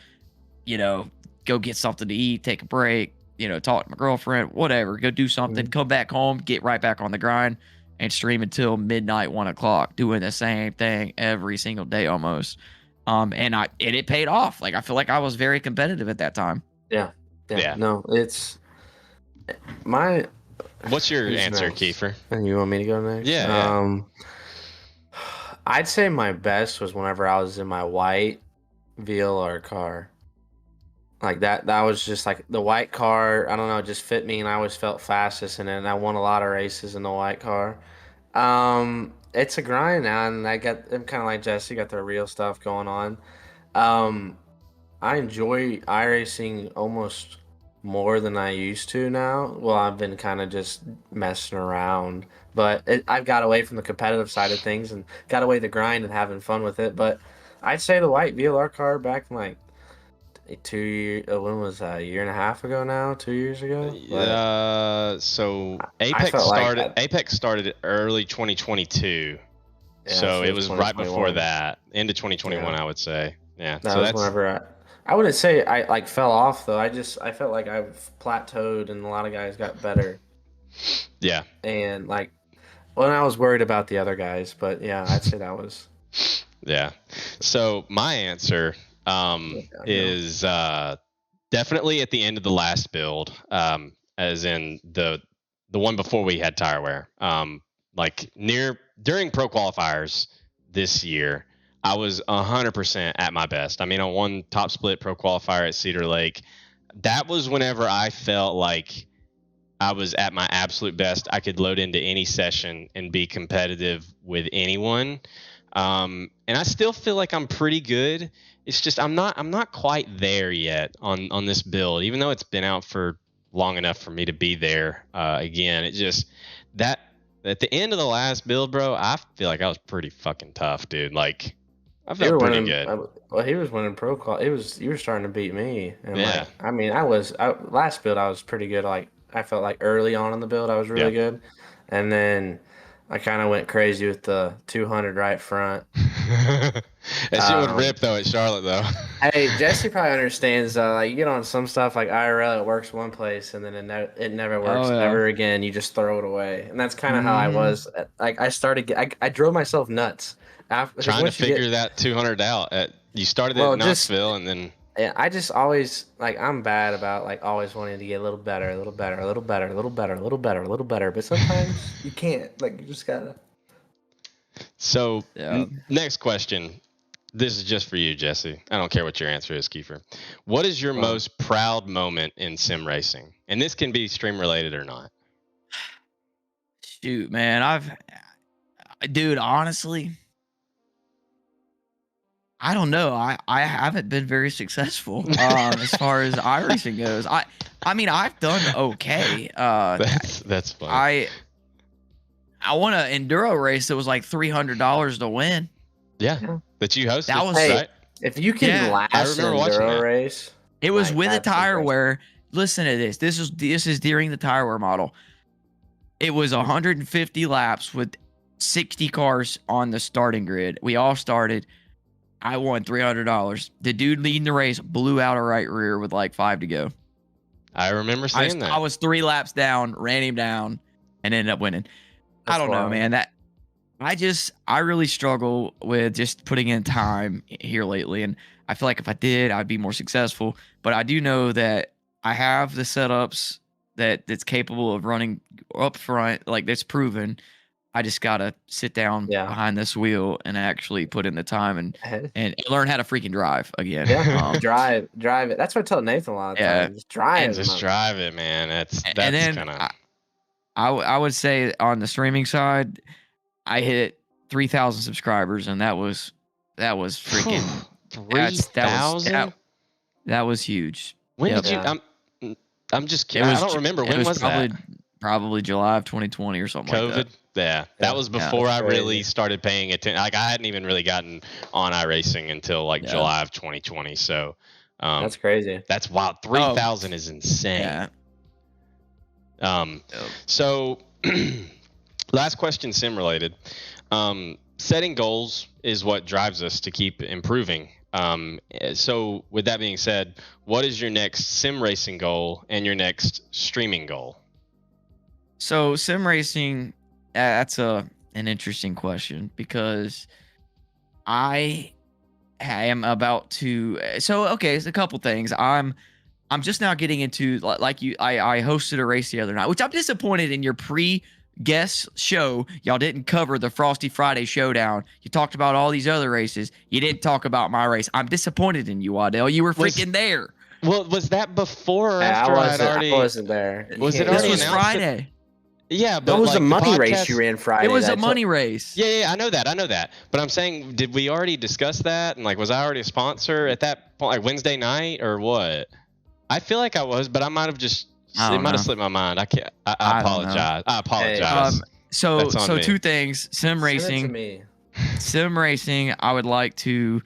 You know, go get something to eat, take a break. You know, talk to my girlfriend, whatever. Go do something. Come back home, get right back on the grind. And stream until midnight, 1 o'clock, doing the same thing every single day almost. And it paid off. Like I feel like I was very competitive at that time. Yeah. No, it's my. What's your answer, Kiefer? And you want me to go next? Yeah. I'd say my best was whenever I was in my white VLR car. Like that was just like the white car. I don't know, it just fit me, and I always felt fastest in it. And I won a lot of races in the white car. It's a grind now, and I'm kind of like Jesse, got the real stuff going on. I enjoy iRacing almost more than I used to now. Well, I've been kind of just messing around But I've got away from the competitive side of things and got away the grind and having fun with it. But I'd say the white VLR car back in like 2 years. When was that? A year and a half ago now? 2 years ago? But So I felt like Apex started early 2022. yeah, So it was right before 2021. that, into 2021, Yeah, I would say. Yeah. that So was that's whenever I wouldn't say I like fell off though. I felt like I've plateaued and a lot of guys got better. yeah. And like when I was worried about the other guys, but yeah, I'd say that was Yeah. So my answer downhill. is definitely at the end of the last build, as in the one before we had tire wear. Like during pro qualifiers this year, I was 100% at my best. I mean, I won top split pro qualifier at Cedar Lake. That was whenever I felt like I was at my absolute best. I could load into any session and be competitive with anyone. And I still feel like I'm pretty good. It's just I'm not quite there yet on this build, even though it's been out for long enough for me to be there. Again, it just that at the end of the last build, bro, I feel like I was pretty fucking tough, dude. Like I You felt were pretty winning. good. Well, he was winning pro qual. It was you were starting to beat me, and Yeah, like I mean, last build I was pretty good. Like I felt like early on in the build I was yeah. really good, and then I kind of went crazy with the 200 right front. That shit would Um, rip though at Charlotte though. Hey, Jesse probably understands. Like you get on some stuff like IRL, it works one place, and then it never Oh works yeah. ever again. You just throw it away, and that's kind of how I Hmm. was. Like I drove myself nuts after because Trying to once you get figure that 200 out. You started at well, just Knoxville and then yeah, I just always like I'm bad about like always wanting to get a little better, a little better, a little better, a little better, a little better, a little better. But sometimes you can't. Like you just gotta. so Yeah. next question. This is just for you, Jesse. I don't care what your answer is, Kiefer. What is your Well, most proud moment in sim racing? And this can be stream related or not. Shoot, man. Dude, honestly, I don't know. I haven't been very successful as far as iRacing goes. I mean, I've done okay. That's funny. I won an enduro race that was like $300 to win. Yeah, yeah. that you hosted, That was Hey, right? if you can yeah. last I an remember watching enduro that. race, It was like with a that's tire impressive. wear. Listen to this. This is during the tire wear model. It was 150 laps with 60 cars on the starting grid. We all started. I won $300. The dude leading the race blew out a right rear with like 5 to go. I remember seeing that. I was 3 laps down, ran him down, and ended up winning. I That's don't know, wild. man. I really struggle with just putting in time here lately, and I feel like if I did, I'd be more successful. But I do know that I have the setups that's capable of running up front, like that's proven. I just gotta sit down Yeah. behind this wheel and actually put in the time and Hey, and learn how to freaking drive again. yeah. Drive it. That's what I tell Nathan a lot of Yeah, times. Just drive, Just mother. drive it, man. and That's then kind of I would say on the streaming side, I hit 3,000 subscribers, and that was freaking three thousand. that was huge. When Yep. did you? Yeah. I'm just It kidding. I was don't remember. it When was was that? probably July of 2020 or something like COVID. that. Yeah, that Yeah. was Yeah. before I That's really crazy. started paying attention. Like I hadn't even really gotten on iRacing until like Yeah. July of 2020. So That's crazy. that's wild. 3,000 is insane. Yeah. Um, Yep. so last question, sim related. Setting goals is what drives us to keep improving. So with that being said, what is your next sim racing goal and your next streaming goal? So sim racing, that's an interesting question because I am about to. So okay, it's a couple things. I'm just now getting into like you. I hosted a race the other night, which I'm disappointed in your guest show. Y'all didn't cover the Frosty Friday Showdown. You talked about all these other races. You didn't talk about my race. I'm disappointed in you, Waddell. You were freaking there. Well, was that before or Hey, after I had already? I wasn't there. You Was it can't This already go was there. announced? Friday. Yeah, That but was a like the money race you podcast. ran Friday. It was a that money race. Yeah, I know that. But I'm saying, did we already discuss that? And like, was I already a sponsor at that point, like Wednesday night or what? I feel like I was, but I might have just. I It don't might have know. slipped my mind. I can't. I I don't know. apologize. I apologize. So That's on me. two things. Send it to me. Sim racing, I would like to.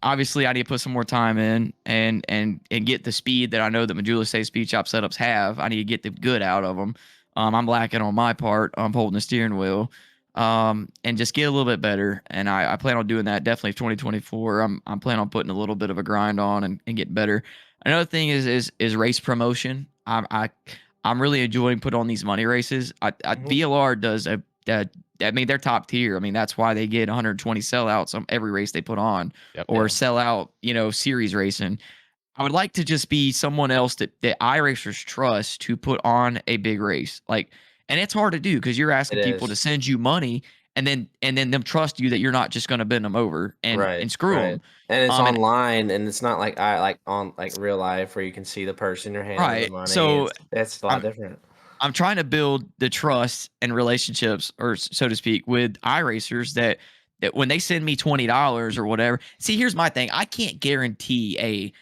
Obviously, I need to put some more time in and get the speed that I know that Majula State Speed Shop setups have. I need to get the good out of them. I'm lacking on my part. I'm holding the steering wheel, and just get a little bit better. And I plan on doing that definitely 2024. I'm planning on putting a little bit of a grind on and getting better. Another thing is race promotion. I'm really enjoying putting on these money races. VLR does I mean, they're top tier. I mean, that's why they get 120 sellouts on every race they put on, Yep. or sell out, series racing. I would like to just be someone else that iRacers trust to put on a big race. Like, and it's hard to do because you're asking people to send you money and then them trust you that you're not just going to bend them over and screw them. And it's online, and it's not like on real life where you can see the person you're handing the money. So it's a lot different. I'm trying to build the trust and relationships, or so to speak, with iRacers that when they send me $20 or whatever. See, here's my thing: I can't guarantee a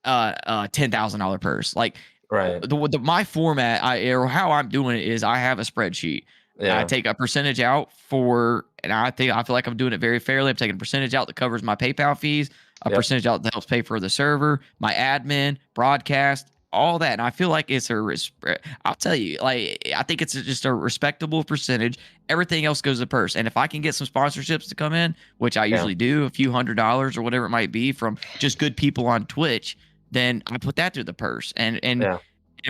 $10,000 purse. Like, my format, or how I'm doing it is I have a spreadsheet. Yeah. I take a percentage out and I feel like I'm doing it very fairly. I'm taking a percentage out that covers my PayPal fees, a percentage out that helps pay for the server, my admin, broadcast, all that. And I feel like it's I'll tell you, like, I think it's just a respectable percentage. Everything else goes to purse. And if I can get some sponsorships to come in, which I usually do, a few $100s or whatever it might be from just good people on Twitch, then I put that through the purse. And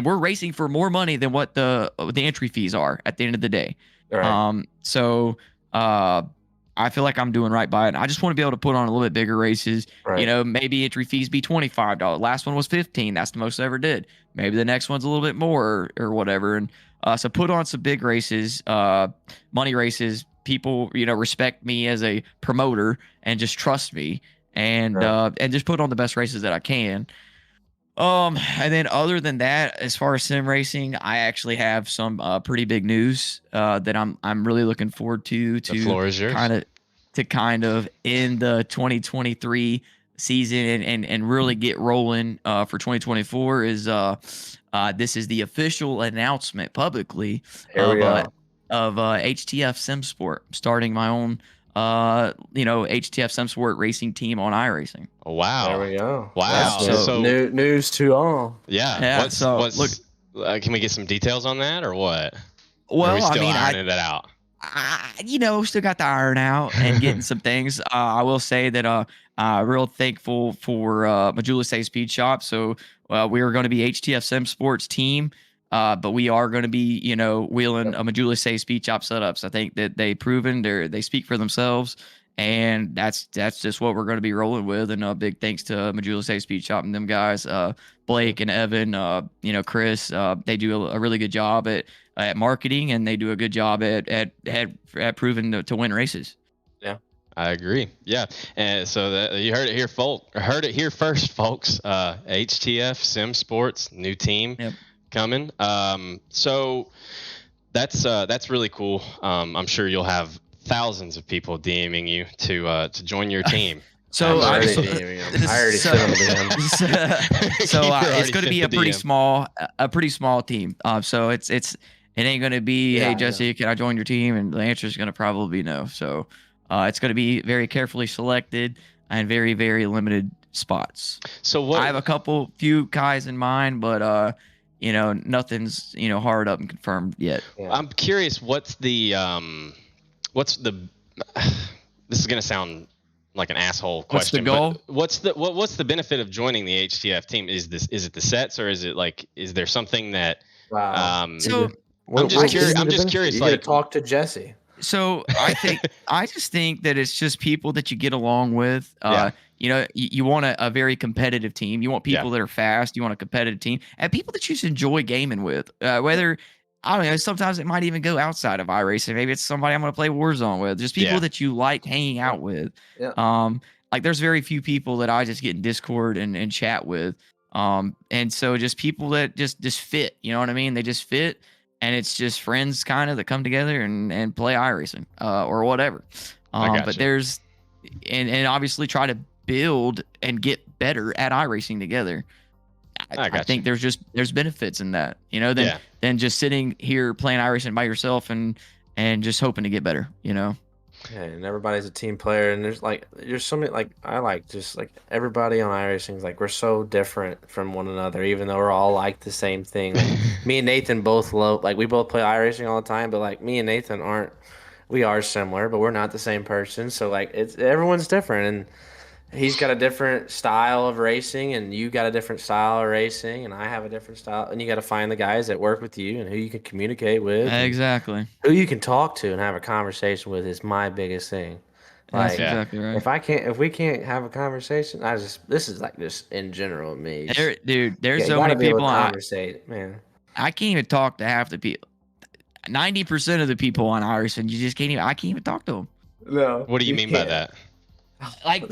we're racing for more money than what the entry fees are at the end of the day. Right. So I feel like I'm doing right by it. And I just want to be able to put on a little bit bigger races. Right. Maybe entry fees be $25. Last one was $15. That's the most I ever did. Maybe the next one's a little bit more or whatever. And so put on some big races, money races. People, respect me as a promoter and just trust me, and just put on the best races that I can. And then other than that, as far as sim racing, I actually have some pretty big news that I'm really looking forward to. The floor is yours. Kind of end the 2023 season and really get rolling for 2024 is this is the official announcement publicly of HTF SimSport. I'm starting my own HTF SimSport racing team on iRacing. Oh, wow. There we go. Wow. So news to all. Yeah. Can we get some details on that or what? Well, are we still ironing that out? Still got to iron out and getting some things. I will say that real thankful for Majula State Speed Shop. So we are going to be HTF Sim Sports team. But we are going to be, wheeling a Majula State Speed Shop setups. I think that they've proven they speak for themselves, and that's just what we're going to be rolling with. And a big thanks to Majula State Speed Shop and them guys, Blake and Evan, Chris. They do a really good job at marketing, and they do a good job at proving to win races. Yeah, I agree. Yeah, and so you heard it here, Heard it here first, folks. HTF Sim Sports new team. Yep. Coming. So that's really cool. I'm sure you'll have thousands of people DMing you to join your team. So I already sent them to him. So it's going to be a pretty small team. So it ain't going to be, hey Jesse, can I join your team? And the answer is going to probably be no. So it's going to be very carefully selected and very, very limited spots. So I have a few guys in mind, but nothing's hard up and confirmed yet. Yeah. I'm curious, what's the this is gonna sound like an asshole question. What's the goal? What's the benefit of joining the HTF team? Is it the sets, or is it is there something that? So I'm just curious. You gotta talk to Jesse. So I just think that it's just people that you get along with. You want a very competitive team. You want people that are fast. You want a competitive team and people that you just enjoy gaming with. Whether, I don't know, sometimes it might even go outside of iRacing. Maybe it's somebody I'm going to play Warzone with. Just people that you like hanging out with. Yeah. There's very few people that I just get in Discord and chat with. And so just people that just fit. You know what I mean? They just fit. And it's just friends kind of that come together and play iRacing or whatever. But there's and obviously try to build and get better at iRacing together. I think there's benefits in that, than just sitting here playing iRacing by yourself and and just hoping to get better. Yeah, and everybody's a team player, and there's so many, like, I like just like everybody on iRacing is like, we're so different from one another, even though we're all like the same thing. Like me and Nathan both we both play iRacing all the time, but like me and Nathan we are similar, but we're not the same person. So like everyone's different, and he's got a different style of racing, and you got a different style of racing, and I have a different style, and you got to find the guys that work with you and who you can communicate with, and Exactly. who you can talk to and have a conversation with is my biggest thing. That's Like, exactly right. if we can't have a conversation, this is like just in general me. Dude, there's You so gotta many be able people to conversate, man. I can't even talk to half the people. 90% of the people on iRacing, you just can't even. I can't even talk to them. No. What do you mean by that? Like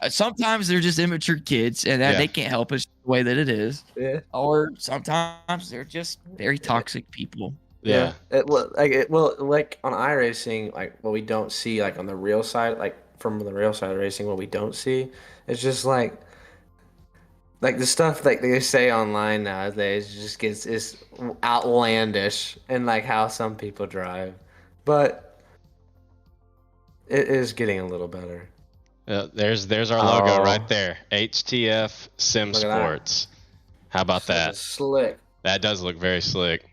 sometimes they're just immature kids, and that they can't help it the way that it is. Yeah. Or sometimes they're just very toxic people. Yeah. Like on iRacing, like what we don't see, like on the real side, like from the real side of racing, what we don't see is just like the stuff like they say online nowadays just gets is outlandish, and like how some people drive, but it is getting a little better. There's our logo right there. HTF Sim Sports. How about that? Slick. That does look very slick.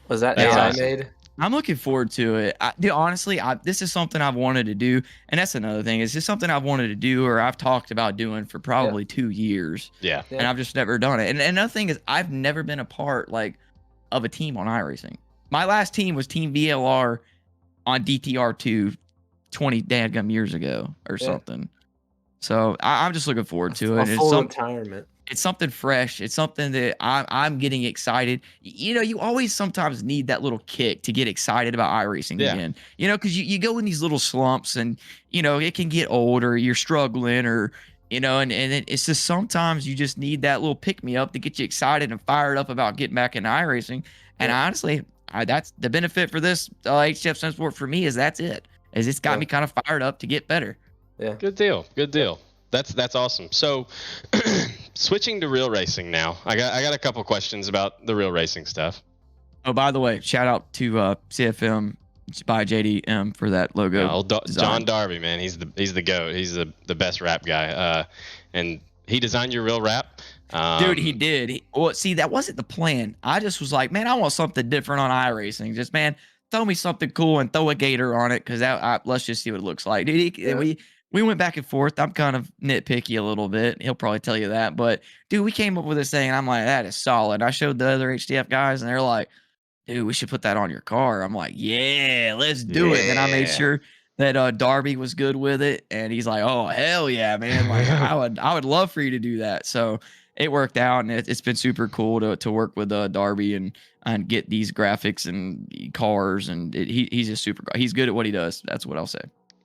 Was that That's AI awesome. made? I'm looking forward to it. Dude, honestly, this is something I've wanted to do, and that's another thing. It's just something I've wanted to do, or I've talked about doing for probably 2 years. Yeah. And I've just never done it. And another thing is, I've never been a part of a team on iRacing. My last team was Team VLR on DTR2 20 dadgum years ago or something. So I'm just looking forward to it. A full retirement. It's something fresh. It's something that I'm getting excited. You know, you always sometimes need that little kick to get excited about iRacing again. You know, because you go in these little slumps, and you know it can get old, or you're struggling, or you know, and it's just sometimes you just need that little pick me up to get you excited and fired up about getting back into iRacing. And honestly, that's the benefit for this HTF Sim Sport for me. That's it's got me kind of fired up to get better. Yeah. Good deal. Good deal. That's awesome. So, switching to real racing now. I got a couple questions about the real racing stuff. Oh, by the way, shout out to CFM by JDM for that logo. John Darby, man, he's the GOAT. He's the best rap guy. And he designed your real rap. Dude, he did. Well, see, that wasn't the plan. I just was like, man, I want something different on iRacing. Just, man, throw me something cool and throw a gator on it, because let's just see what it looks like. Dude, we went back and forth. I'm kind of nitpicky a little bit. He'll probably tell you that. But, dude, we came up with this thing, and I'm like, that is solid. I showed the other HTF guys, and they're like, dude, we should put that on your car. I'm like, yeah, let's do it. And I made sure that Darby was good with it. And he's like, oh, hell yeah, man. Like, I would love for you to do that. So it worked out, and it's been super cool to work with Darby and get these graphics and cars. And he's just he's good at what he does. That's what I'll say.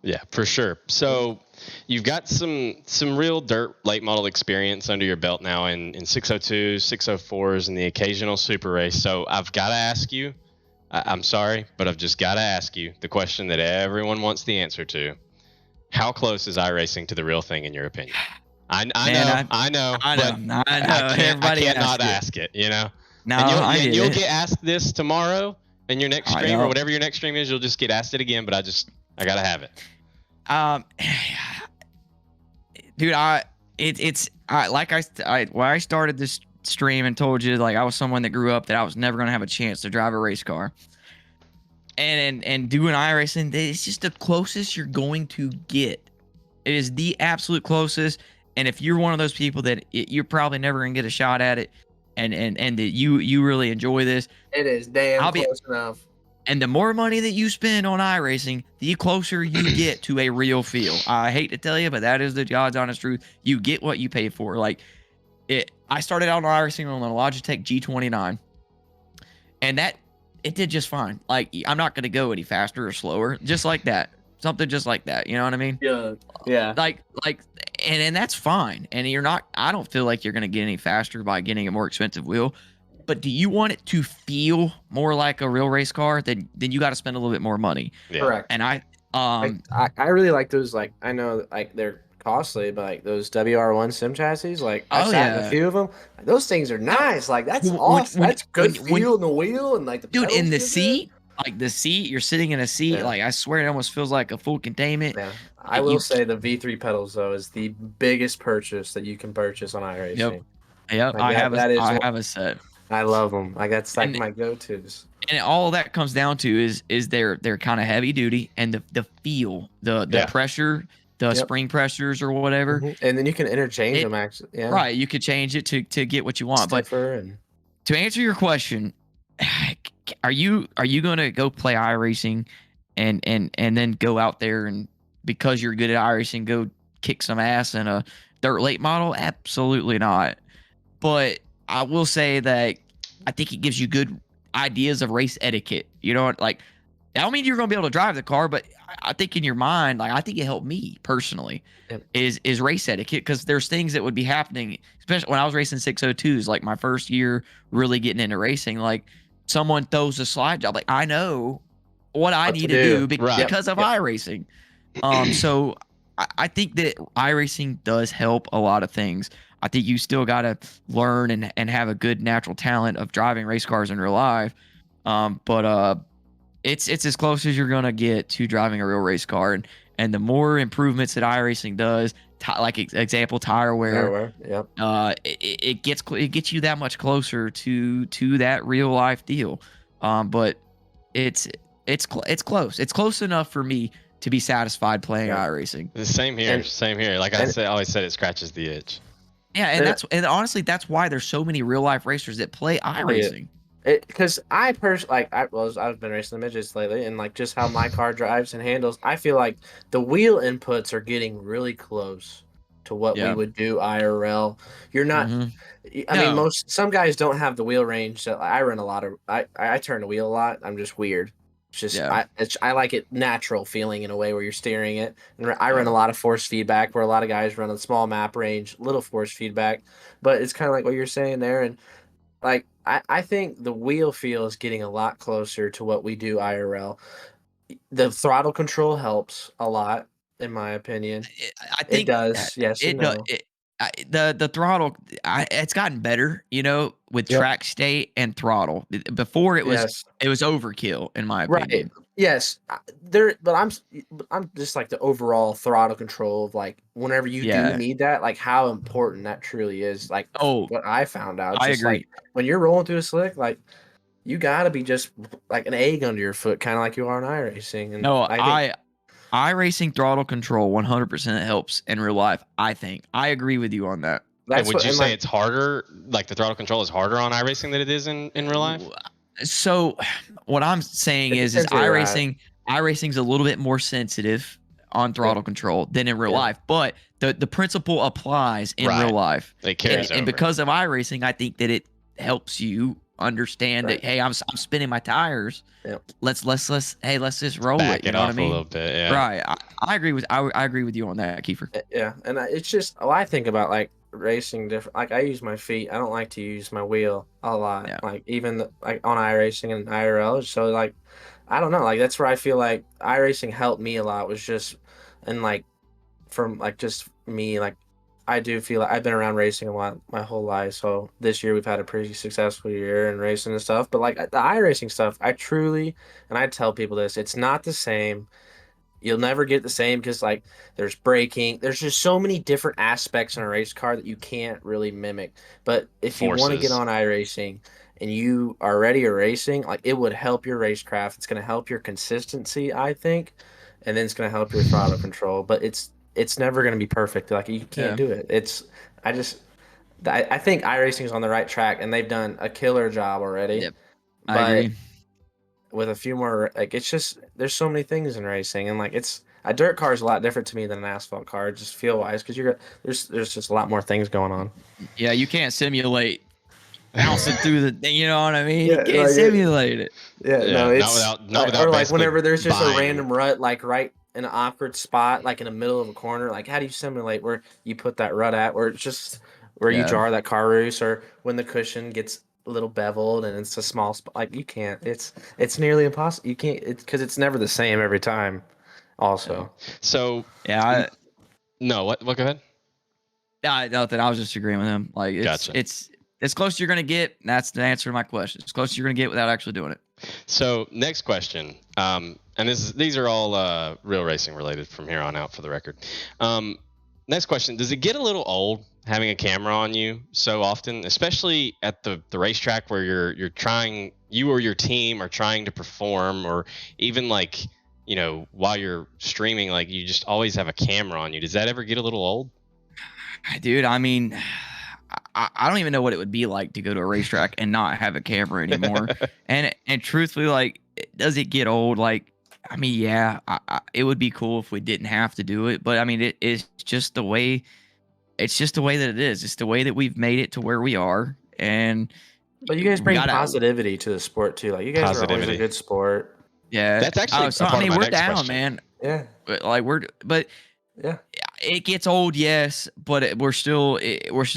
Yeah, for sure. So you've got some real dirt late model experience under your belt now in 602s, 604s, and the occasional super race. So I've got to ask you, I'm sorry, but I've just got to ask you the question that everyone wants the answer to. How close is iRacing to the real thing in your opinion? I know. I can't not ask it, you know? No, and you'll get asked this tomorrow in your next stream, or whatever your next stream is. You'll just get asked it again, but I got to have it. Dude, when I started this stream and told you, like, I was someone that grew up that I was never going to have a chance to drive a race car, and doing iRacing, it's just the closest you're going to get. It is the absolute closest. And if you're one of those people that you're probably never going to get a shot at it, and that you really enjoy this, it is damn close enough. And the more money that you spend on iRacing, the closer you get to a real feel. I hate to tell you, but that is the God's honest truth. You get what you pay for. Like, I started out on iRacing on the Logitech G29, and it did just fine. Like, I'm not going to go any faster or slower, just like that. Something just like that. You know what I mean? Yeah. Like, and that's fine. And I don't feel like you're going to get any faster by getting a more expensive wheel. But do you want it to feel more like a real race car? Then you got to spend a little bit more money. Yeah. Correct. And I really like those. Like, I know, like, they're costly, but like those WR1 sim chassis, like I sat in a few of them. Like, those things are nice. Like, that's awesome. That's good feel in the wheel, and like the dude in the seat. like the seat, you're sitting in a seat. Yeah. Like I swear, it almost feels like a full containment. Yeah, I will You, say the V3 pedals though is the biggest purchase that you can purchase on yep, iRacing. yep. Like that, that is I what have a set, I love them. Like that's like and my go-tos. all that comes down to is they're kind of heavy duty, and the feel, the Yeah. pressure, the Yep. spring pressures or whatever. And then you can interchange It them actually. Yeah, right, you could change it to get what you want. But stiffer and to answer your question, are you gonna go play iRacing and then go out there and because you're good at iRacing go kick some ass in a dirt late model? Absolutely not. But I will say that I think it gives you good ideas of race etiquette. You know, like I don't mean you're gonna be able to drive the car, but I think in your mind, like I think it helped me personally, Yep. is race etiquette because there's things that would be happening, especially when I was racing 602s, like my first year really getting into racing. Like someone throws a slide job, like I know what I What need to to do. do Right. because of Yep. iRacing. So I think that iRacing does help a lot of things. I think you still got to learn and have a good natural talent of driving race cars in real life. But it's as close as you're gonna get to driving a real race car, and the more improvements that iRacing does, like example tire wear, Everywhere. Yep. it gets you that much closer to that real life deal. But it's close. It's close enough for me to be satisfied playing Yeah. iRacing. The same here. And- Same here. Like I always said, it scratches the itch. Yeah, and honestly, that's why there's so many real life racers that play iRacing. Because I personally I've been racing the midgets lately, and like just how my car drives and handles, I feel like the wheel inputs are getting really close to what we Yeah. would do IRL. You're not. Mhm. I mean, No. some guys don't have the wheel range that I run a lot of. I turn the wheel a lot. I'm just weird. It's just Yeah. I like it natural feeling in a way where you're steering it. And I run Yeah. a lot of force feedback, where a lot of guys run a small map range, little force feedback. But it's kind of like what you're saying there, and like I think the wheel feel is getting a lot closer to what we do IRL. The throttle control helps a lot, in my opinion. I It think does, yes and it does. no. The throttle, it's gotten better, with Yep. track state and throttle. Before Yes. it was overkill, in my Right. opinion. Yes. But I'm just like the overall throttle control of like whenever you do Yeah. need that, like how important that truly is. Like Oh, what I found out, I just agree. like when you're rolling through a slick, like you gotta be just like an egg under your foot, kind of like you are in iRacing. And No, I think iRacing throttle control 100% helps in real life. I think I agree with you on that. And that's would what. you And say like, it's harder, like the throttle control is harder on iRacing than it is in real life? So what I'm saying it is depends where you're at. iRacing's a little bit more sensitive on throttle control than in real Yeah. life, but the principle applies in Right. real life. It carries And over. because of iRacing, I think that it helps you understand Right. that hey, I'm spinning my tires. Yep. Let's just roll Back it. You it know what I off a mean? little bit. Yeah. Right. I agree with I agree with you on that, Kiefer. Yeah, and it's just I think about like racing different. Like I use my feet. I don't like to use my wheel a lot. Yeah. Like even like on iRacing and IRL. So like I don't know. Like that's where I feel like iRacing helped me a lot. Was just and like from like just me like I do feel like I've been around racing a lot my whole life. So this year we've had a pretty successful year in racing and stuff. But like the iRacing stuff, I truly and I tell people this, it's not the same. You'll never get the same because like there's braking, there's just so many different aspects in a race car that you can't really mimic. But if you want to get Forces. on iRacing and you are ready to racing, like it would help your racecraft. It's going to help your consistency, I think, and then it's going to help your throttle control. But it's never going to be perfect. Like you can't Yeah. do it. I think iRacing is on the right track and they've done a killer job already. Yep. I But agree. with a few more like it's just there's so many things in racing and like it's a dirt car is a lot different to me than an asphalt car just feel wise because there's just a lot more things going on. Yeah, you can't simulate bouncing through the you know what I mean? Yeah, You can't like simulate it. Yeah, no, not it's without or like basically whenever there's just a buying- random rut like right in an awkward spot like in the middle of a corner, like how do you simulate where you put that rut at where it's just where you Yeah. jar that car roost or when the cushion gets a little beveled and it's a small spot, like you can't, it's nearly impossible, you can't, it's because it's never the same every time also. So Yeah, no, what? Go ahead. nothing. I was just agreeing with him. Like Gotcha. it's as close as you're gonna get. That's the answer to my question. As close as you're gonna get without actually doing it. So next question, and these are all real racing related from here on out for the record. Next question: does it get a little old having a camera on you so often, especially at the racetrack where you're trying, you or your team are trying to perform, or even like, you know, while you're streaming, like you just always have a camera on you? Does that ever get a little old? Dude, I mean, I don't even know what it would be like to go to a racetrack and not have a camera anymore. and truthfully, like, does it get old? Like, I mean, yeah, it would be cool if we didn't have to do it, but I mean, it's just the way. It's just the way that it is. It's the way that we've made it to where we are, and But you guys we bring gotta, positivity to the sport too. Like you guys are always a Positivity. good sport. yeah. That's actually So a part I mean, of my we're next down, question. man. Yeah, But like but yeah. it gets old, yes, but we're still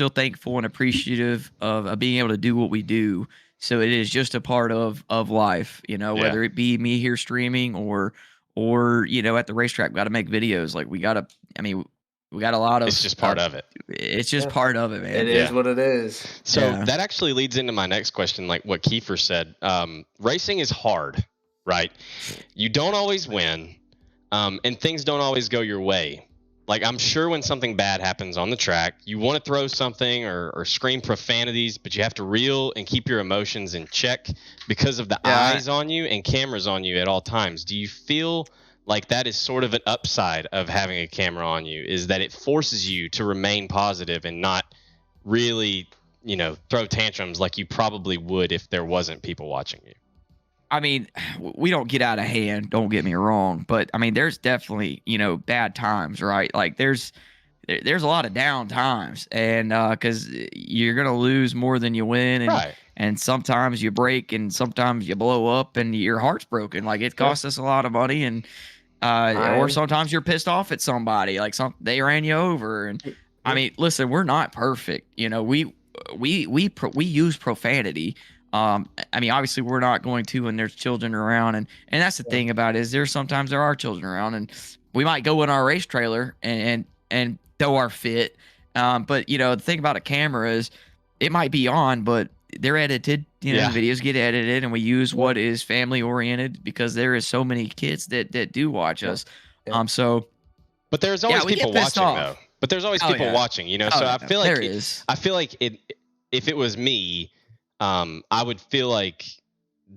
thankful and appreciative of being able to do what we do. So it is just a part of life, you know, Yeah. whether it be me here streaming or you know, at the racetrack, got to make videos. Like we got to, I mean, we got a lot of. It's just part of it. It's just Yeah. part of it, man. It is Yeah. what it is. So Yeah. that actually leads into my next question, like what Kiefer said. Racing is hard, right? You don't always win, and things don't always go your way. Like, I'm sure when something bad happens on the track, you want to throw something or scream profanities, but you have to reel and keep your emotions in check because of the eyes on you and cameras on you at all times. Do you feel like that is sort of an upside of having a camera on you, is that it forces you to remain positive and not really, you know, throw tantrums like you probably would if there wasn't people watching you? I mean, we don't get out of hand, don't get me wrong, but I mean, there's definitely, you know, bad times, right? Like there's a lot of down times, and because you're gonna lose more than you win, and Right. and sometimes you break, and sometimes you blow up, and your heart's broken. Like it costs us a lot of money, and or sometimes you're pissed off at somebody, like they ran you over, and I mean, listen, we're not perfect, you know. We use profanity. I mean, obviously we're not going to when there's children around, and that's the thing about it, is sometimes there are children around, and we might go in our race trailer and throw our fit. But you know, the thing about a camera is it might be on, but they're edited. You know, the videos get edited, and we use what is family oriented, because there is so many kids that do watch us. So but there's always we people get pissed watching off. though. But there's always people watching, you know. So I feel like there is. I feel like if it was me, I would feel like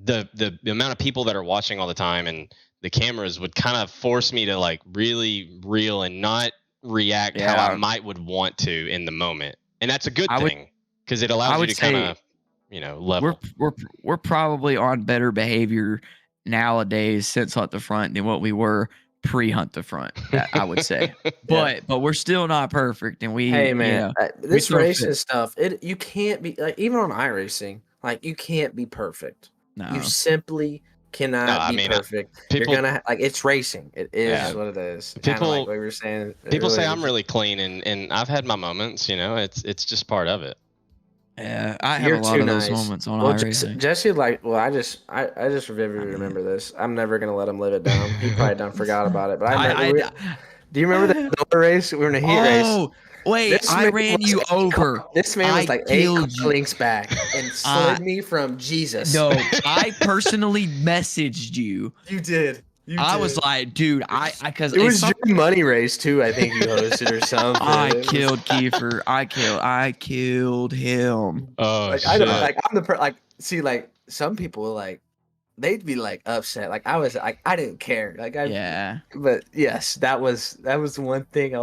the amount of people that are watching all the time and the cameras would kind of force me to like really reel and not react how I would want to in the moment. And that's a good thing, because it allows you to kind of, you know, level. We're probably on better behavior nowadays since Hunt the Front than what we were pre-Hunt the Front, I would say. But we're still not perfect, and hey man, you know, this racing stuff, you can't be like, even on iRacing, like you can't be perfect. No. You simply cannot be perfect. You're gonna like, it's racing. It is what it is. People, like what we were saying. People say I'm really clean, and I've had my moments. You know, it's just part of it. Yeah, I have a lot of those moments on iRacing. Jesse, like, well, I just vividly remember this. I'm never gonna let him live it down. He probably done forgot about it. But do you remember the Nova race? We were in a heat race. Oh, wait, I ran you over. This man was like 8 links back and slid me from Jesus. No, I personally messaged you. You did. I was like, dude, because it was your money race too. I think you hosted or something. I killed Kiefer. I killed him. Oh, like, shit. I don't like. I'm the like. See, like some people like they'd be like upset. Like I was like I didn't care. Like But yes, that was one thing.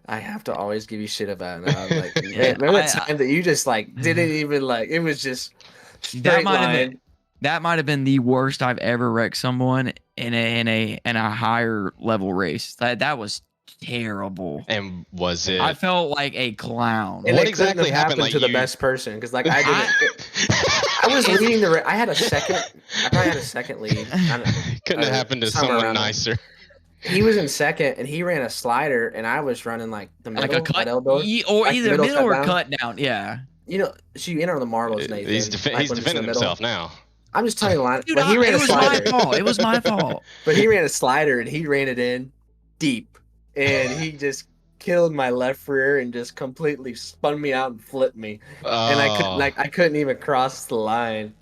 I have to always give you shit about. And I was like, remember that time that you just like didn't even like. It was just straight line. That might have been the worst I've ever wrecked someone in a higher level race. That was terrible. And was it? I felt like a clown. And what exactly happened to the best person? Because like I didn't. I was leading the. I had a second. I probably had a second lead. Couldn't have happened to someone nicer. He was in second, and he ran a slider, and I was running like the middle, like a cut, elbow, or like either middle or cut down. Yeah. You know, so you enter on the marbles, Nathan. He's defending himself now. I'm just telling you, line. Dude, he ran it was my fault. It was my fault. But he ran a slider, and he ran it in deep, and he just killed my left rear and just completely spun me out and flipped me. And I couldn't even cross the line.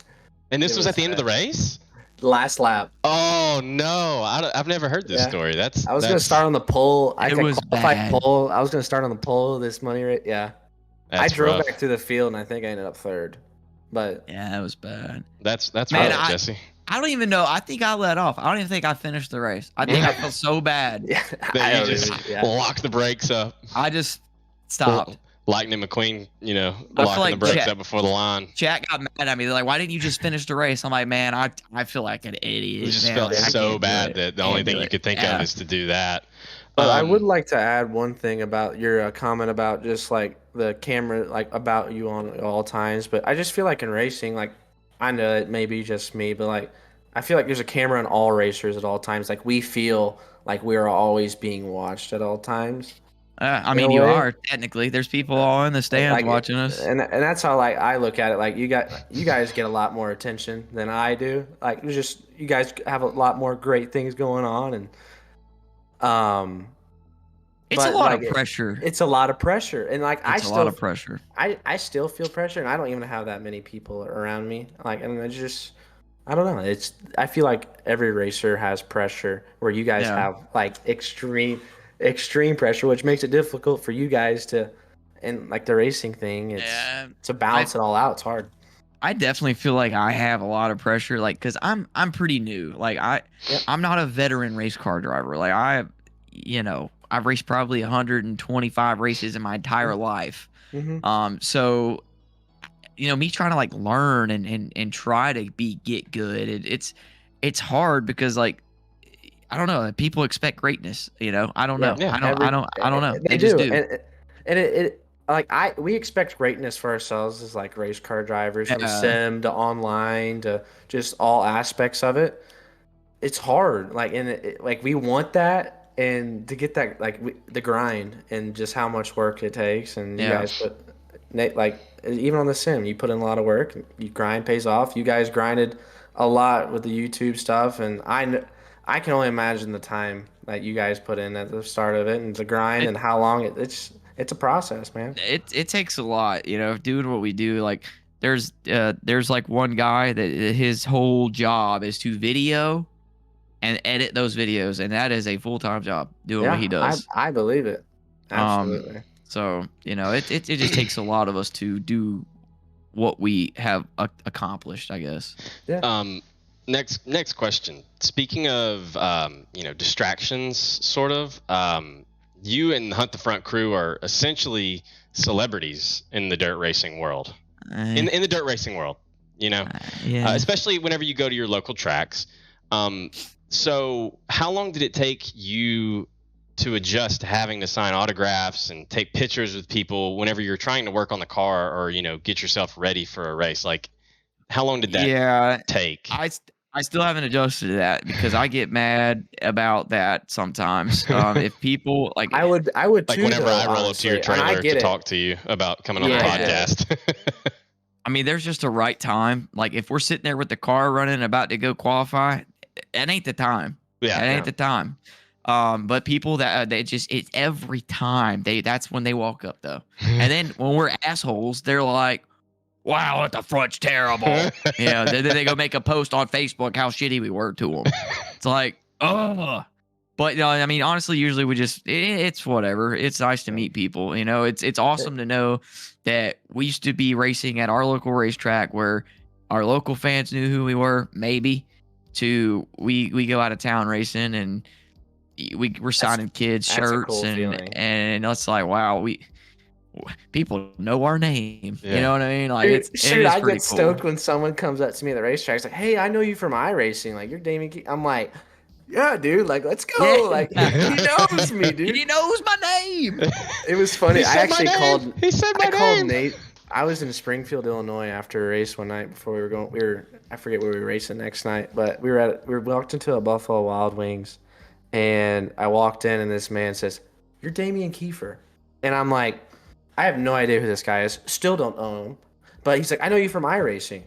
And this It was at the end of the bad. race? Last lap. Oh no, I've never heard this Yeah. story. That's I was gonna start on the pole. I It got was qualified bad. pole. I was gonna start on the pole. This money rate. Yeah. I that's drove rough. back to the field and I think I ended up third. But Yeah, that was bad. That's Man, rough, Jesse. I don't even know. I think I let off. I don't even think I finished the race. I think I felt so bad. yeah, I That you don't just even- yeah. lock the brakes up. I just stopped. Lightning McQueen, I feel locking like the brakes Chet- up before the line. Chat got mad at me. They're like, "Why didn't you just finish the race?" I'm like, "Man, I feel like an idiot." You just man. felt Like, I so can't do bad it. that the Can't only do thing you it. could think Yeah. of is to do that. But I would like to add one thing about your comment about just like the camera, like about you on all times. But I just feel like in racing, like I know it may be just me, but like I feel like there's a camera on all racers at all times. Like we feel like we are always being watched at all times. I In mean, a you way. are technically. There's people all in the stands Like watching us. and that's how like I look at it. Like you guys get a lot more attention than I do. Like it's just you guys have a lot more great things going on, and It's a but lot like of pressure. it's a lot of pressure, and like It's a lot of pressure. I still feel pressure, and I don't even have that many people around me. Like, and it's just, I don't know. I feel like every racer has pressure, where you guys Yeah. have like extreme pressure, which makes it difficult for you guys to, and like the racing thing, it's Yeah. to balance it all out. It's hard. I definitely feel like I have a lot of pressure, like, cause I'm pretty new. Like Yep. I'm not a veteran race car driver. Like I've raced probably 125 races in my entire life. Mm-hmm. So me trying to like learn and try to get good. It's hard because like I don't know. People expect greatness. I don't know. Yeah. I don't know. They just do, do. and it like we expect greatness for ourselves as like race car drivers, from Yeah. sim to online to just all aspects of it. It's hard, like, and like we want that, and to get that, like the grind and just how much work it takes, and you Yeah. guys put like even on the sim, you put in a lot of work, you grind pays off. You guys grinded a lot with the YouTube stuff, and I can only imagine the time that you guys put in at the start of it and the grind It- and how long it's a process, man. It takes a lot, doing what we do. Like there's like one guy that his whole job is to video and edit those videos, and that is a full-time job doing what he does. I believe it. Absolutely. So it just takes a lot of us to do what we have accomplished, I guess. Yeah. Next question. Speaking of distractions, sort of. You and Hunt the Front crew are essentially celebrities in the dirt racing world. In the dirt racing world, Yeah. especially whenever you go to your local tracks. So how long did it take you to adjust to having to sign autographs and take pictures with people whenever you're trying to work on the car or get yourself ready for a race? Like, how long did that take? I still haven't adjusted to that because I get mad about that sometimes. If people like, I would Like too, whenever though, I roll up to your honestly, and I trailer get to it. talk to you about coming on the Yeah, I get podcast. I mean, there's just a right time. Like if we're sitting there with the car running, about to go qualify, that ain't the time. Yeah. That ain't the time. But people that it's every time that's when they walk up though. And then when we're assholes, they're like, "Wow, at the front's terrible." Then they go make a post on Facebook how shitty we were to them. It's like, oh. But I mean, honestly, usually we just it's whatever. It's nice to meet people. It's awesome to know that we used to be racing at our local racetrack where our local fans knew who we were. Maybe to we go out of town racing and we're signing kids that's a shirts cool feeling. and it's like, wow, people know our name. Yeah. You know what I mean? Like Dude, it is I pretty get cool. stoked when someone comes up to me at the racetrack. It's like, "Hey, I know you from iRacing. Like, you're Damien Key." I'm like, "Yeah, dude. Like, let's go." Yeah. Like, he knows me, dude. He knows my name. It was funny. He I said my actually name. called. He said my I called name. Nate. I was in Springfield, Illinois, after a race one night before we were going. I forget where we were racing next night, but we walked into a Buffalo Wild Wings, and I walked in, and this man says, "You're Damian Kiefer," and I'm like, I have no idea who this guy is. Still don't know him, but he's like, "I know you from iRacing,"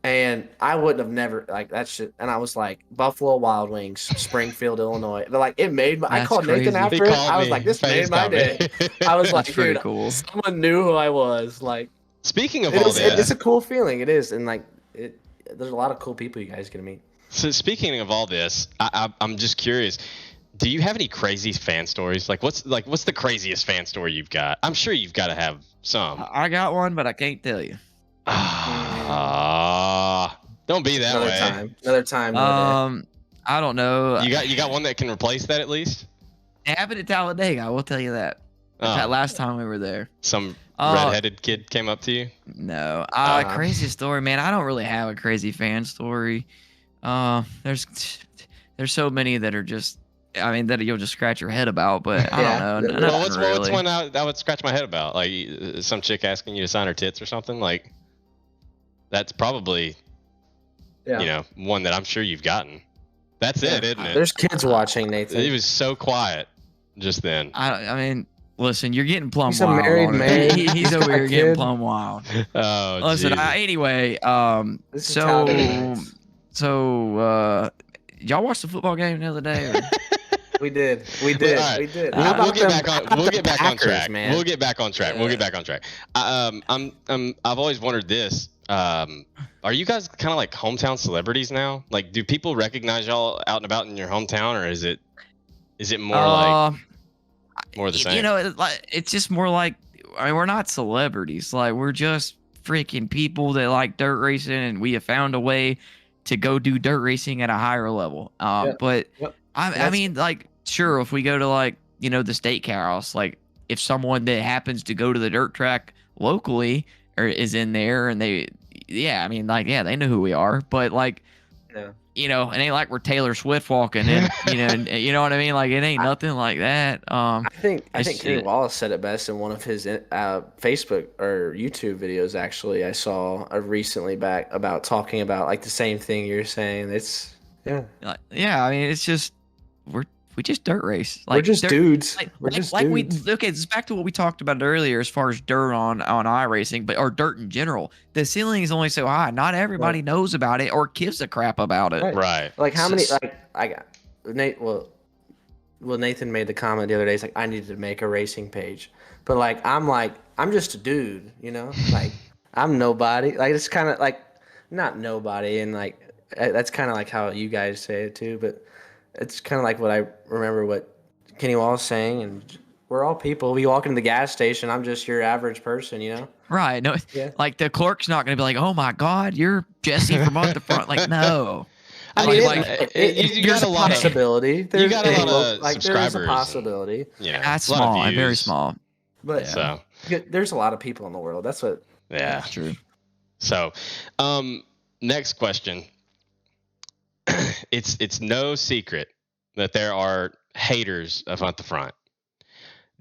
and I wouldn't have never like that shit. And I was like, Buffalo Wild Wings, Springfield, Illinois. They're like, it made my. I That's called Nathan crazy. after He it. called I was me. like, this Face made my day. I was like, That's pretty dude, cool. someone knew who I was. Like, Speaking of all it's that, a cool feeling. It is, and like there's a lot of cool people you guys get to meet. So speaking of all this, I'm just curious. Do you have any crazy fan stories? What's the craziest fan story you've got? I'm sure you've got to have some. I got one, but I can't tell you. Don't be that way. Another time. I don't know. You got one that can replace that at least? It happened at Talladega. I will tell you that. That last time we were there. Some redheaded kid came up to you? No. Craziest story, man. I don't really have a crazy fan story. There's so many that are just, that you'll just scratch your head about, but I don't know. What's one I would scratch my head about? Like some chick asking you to sign her tits or something? Like, that's probably, one that I'm sure you've gotten. That's it, isn't it? There's kids watching, Nathan. He was so quiet just then. Listen, you're getting plumb wild. He's a married man. He's over here getting plumb wild. Oh, listen. Anyway, y'all watched the football game the other day? Or? We did. We'll get back on track, man. We'll get back on track. I've always wondered this. Are you guys kind of like hometown celebrities now? Like, do people recognize y'all out and about in your hometown, or is it more more the same? It's just more like, we're not celebrities. Like, we're just freaking people that like dirt racing, and we have found a way to go do dirt racing at a higher level. Sure, if we go to the steakhouse, like if someone that happens to go to the dirt track locally or is in there and they know who we are, but it ain't like we're Taylor Swift walking in, and you know what I mean? Like, it ain't nothing like that. I think Kenny Wallace said it best in one of his Facebook or YouTube videos. Actually, I saw recently back about talking about like the same thing you're saying. It's it's just we just dirt race. We're just dudes. We're just dudes. It's back to what we talked about earlier as far as dirt on iRacing, or dirt in general. The ceiling is only so high. Not everybody knows about it or gives a crap about it. Right. Like how many? Like I got Nate. Well, Nathan made the comment the other day. He's like, I needed to make a racing page, but I'm just a dude. Like I'm nobody. Like it's kind of like not nobody, and like that's kind of like how you guys say it too, but. It's kind of like what I remember what Kenny Wall was saying, and we're all people. We walk into the gas station. I'm just your average person, Right. No, like the clerk's not going to be like, oh my God, you're Jesse from up the front. Like, no. You got a possibility. You got a lot of subscribers. There's a possibility. That's small and very small. But there's a lot of people in the world. That's what. Yeah. That's true. So, next question. It's no secret that there are haters of Hunt the Front.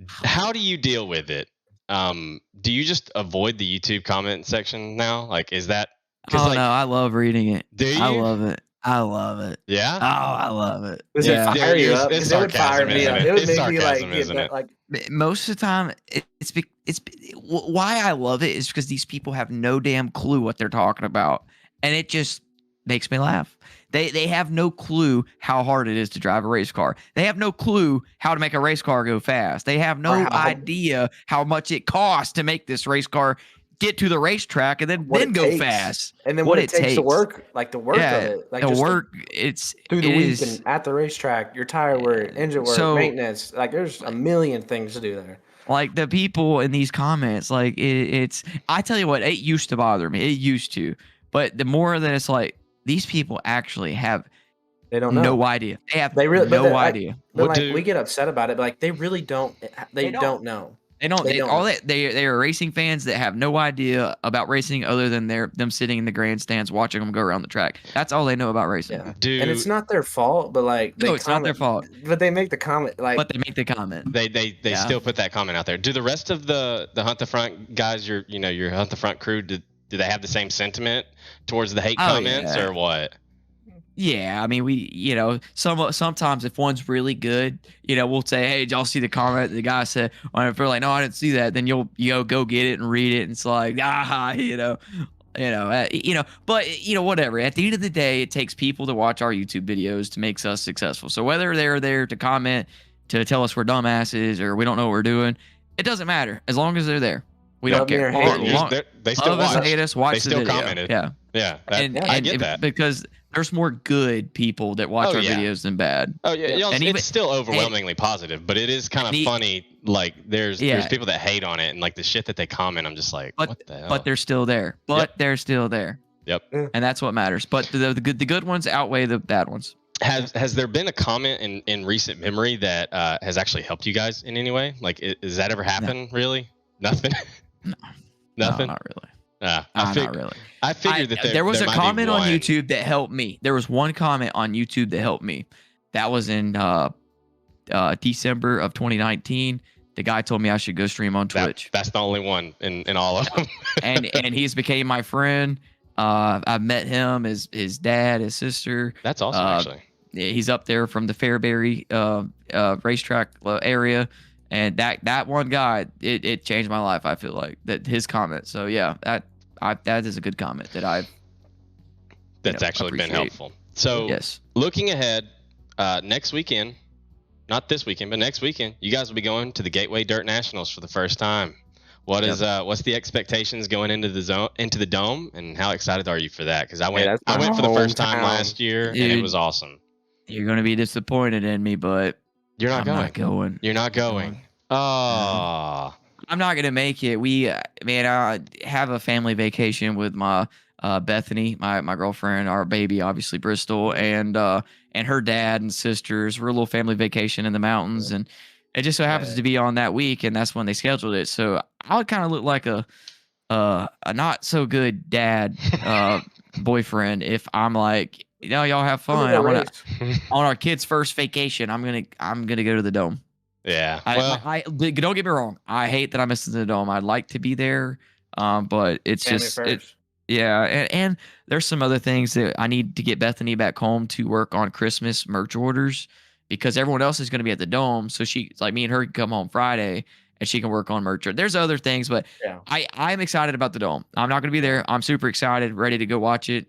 How do you deal with it? Do you just avoid the YouTube comment section now? Like, is that? No, I love reading it. Do you? I love it. Yeah. Oh, I love it. Does it fire you up? It's sarcasm, isn't it? It's sarcasm, isn't it? Like most of the time, it's why I love it is because these people have no damn clue what they're talking about, and it just makes me laugh. They have no clue how hard it is to drive a race car. They have no clue how to make a race car go fast. They have no idea how much it costs to make this race car get to the racetrack and then go fast. And then what it takes to work, like the work of it. Like the work, it's through the week and at the racetrack, your tire work, engine work, maintenance. Like there's a million things to do there. Like the people in these comments, like it's I tell you what, it used to bother me. It used to. But the more that it's like, these people actually have don't know. No idea. They have no idea. But we get upset about it, but like they really don't. They don't know. They don't. They are racing fans that have no idea about racing other than them sitting in the grandstands watching them go around the track. That's all they know about racing. Yeah. And it's not their fault, but like it's not their fault. But they make the comment. But they make the comment. They still put that comment out there. Do the rest of the Hunt the Front guys, your Hunt the Front crew, do they have the same sentiment towards the hate comments or what? Yeah, I mean, we, sometimes if one's really good, we'll say, hey, did y'all see the comment? The guy said, well, if they're like, no, I didn't see that, then you'll go get it and read it. And it's like, but whatever. At the end of the day, it takes people to watch our YouTube videos to make us successful. So whether they're there to comment, to tell us we're dumbasses or we don't know what we're doing, it doesn't matter as long as they're there. We Yep. don't care. Love me or hate me. They still Love us, watch. hate us, watch They the still video. commented. Yeah. Yeah, I get that. because there's more good people that watch Oh, our yeah. videos than bad. Oh yeah, Yep. And even it's still overwhelmingly positive, but it is kind of and funny. Like there's Yeah. people that hate on it, and like the shit that they comment, I'm just like, But what the hell? but they're still there. They're still there. Yep. And that's what matters. But the good ones outweigh the bad ones. Has there been a comment in recent memory that has actually helped you guys in any way? Like, is that ever happened? Really? Nothing. No. Nothing. No, not really. Not really. I figured that there was there a might be comment on one. YouTube that helped me. There was one comment on YouTube that helped me. That was in December of 2019. The guy told me I should go stream on Twitch. That's the only one in all of them. and he's became my friend. I've met him, his dad, his sister. That's awesome, actually. He's up there from the Fairbury racetrack area. And that one guy, it changed my life. I feel like that his comment. So yeah, that is a good comment that I've. That's actually been helpful. So yes, looking ahead, next weekend, not this weekend, but next weekend, you guys will be going to the Gateway Dirt Nationals for the first time. What's the expectations going into the dome, and how excited are you for that? Because I went for the first time last year, and it was awesome. You're gonna be disappointed in me, but You're not going. You're not going. Oh. I'm not gonna make it. I have a family vacation with my Bethany, my girlfriend, our baby, obviously Bristol, and her dad and sisters. We're a little family vacation in the mountains, and it just so happens to be on that week, and that's when they scheduled it. So I would kind of look like a not so good dad boyfriend if I'm like, y'all have fun. On our kid's first vacation, I'm gonna go to the dome. Yeah. I don't get me wrong. I hate that I'm missing the dome. I'd like to be there, but it's just and there's some other things that I need to get Bethany back home to work on Christmas merch orders because everyone else is going to be at the dome. So she, like me and her, can come home Friday and she can work on merch. There's other things, but I'm excited about the dome. I'm not going to be there. I'm super excited, ready to go watch it.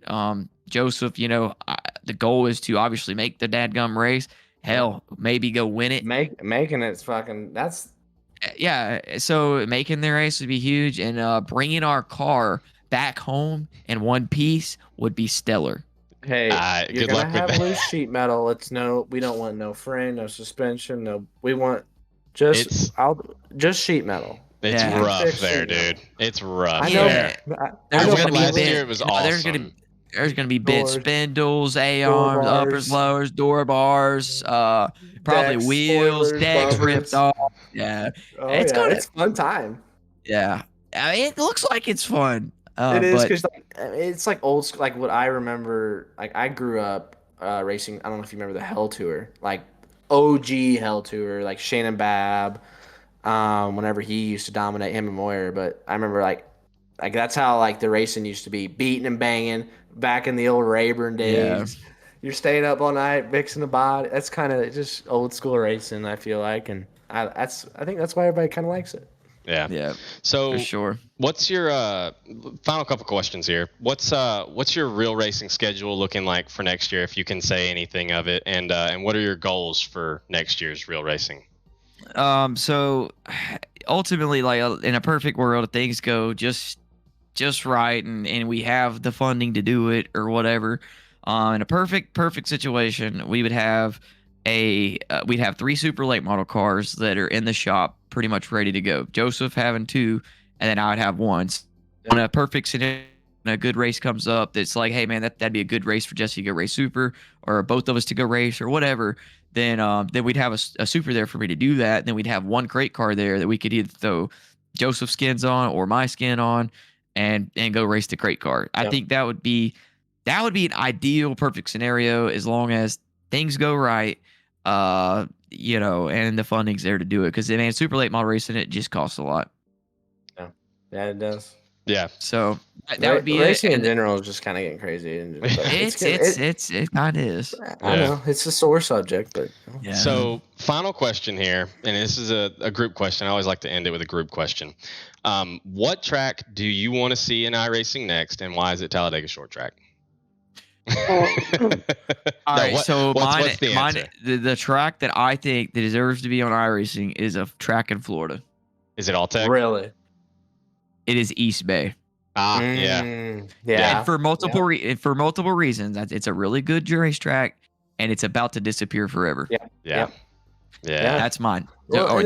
Joseph, the goal is to obviously make the dadgum race. Hell, maybe go win it. Making it's fucking that's. Yeah, so making the race would be huge, and bringing our car back home in one piece would be stellar. Hey, you're good gonna luck with have that. loose sheet metal. We don't want no frame, no suspension, we want just sheet metal. It's rough there, dude. It's rough. I know. There. Last year it was awesome. There's gonna be bit spindles, A-arms, uppers, lowers, door bars, probably decks, wheels, spoilers, decks bumpers. ripped off. Yeah, it's a fun time. Yeah, it looks like it's fun. It is because it's like old school. Like what I remember, like I grew up racing. I don't know if you remember the Hell Tour, like OG Hell Tour, like Shannon Babb. Whenever he used to dominate him and Moyer, but I remember like that's how like the racing used to be, beating and banging back in the old Rayburn days. Yeah. You're staying up all night mixing the body. That's kind of just old school racing, I feel like, and I think that's why everybody kind of likes it. Yeah. So for sure. What's your final couple questions here? What's your real racing schedule looking like for next year, if you can say anything of it, and what are your goals for next year's real racing? So ultimately, like in a perfect world, if things go just right, and we have the funding to do it or whatever, in a perfect situation, we would have we'd have 3 super late model cars that are in the shop pretty much ready to go. Joseph having 2, and then I would have 1. In a perfect scenario, when a good race comes up that's like, hey man, that'd be a good race for Jesse to go race super, or both of us to go race or whatever, then we'd have a super there for me to do that. Then we'd have 1 crate car there that we could either throw Joseph's skins on or my skin on and go race the crate car. I think that would be an ideal perfect scenario as long as things go right, and the funding's there to do it. Because man, super late model racing, it just costs a lot. Yeah, it does. Yeah. So that would be racing it. in general is just kind of getting crazy. It kind of is. I know it's a sore subject, but yeah. So final question here, and this is a group question. I always like to end it with a group question. What track do you want to see in iRacing next, and why is it Talladega Short Track? All right, what's the answer? The track that I think that deserves to be on iRacing is a track in Florida. Is it All Tech? Really? it is East Bay. Yeah. Yeah. And for multiple reasons. It's a really good racetrack, and it's about to disappear forever. Yeah. That's mine. Well,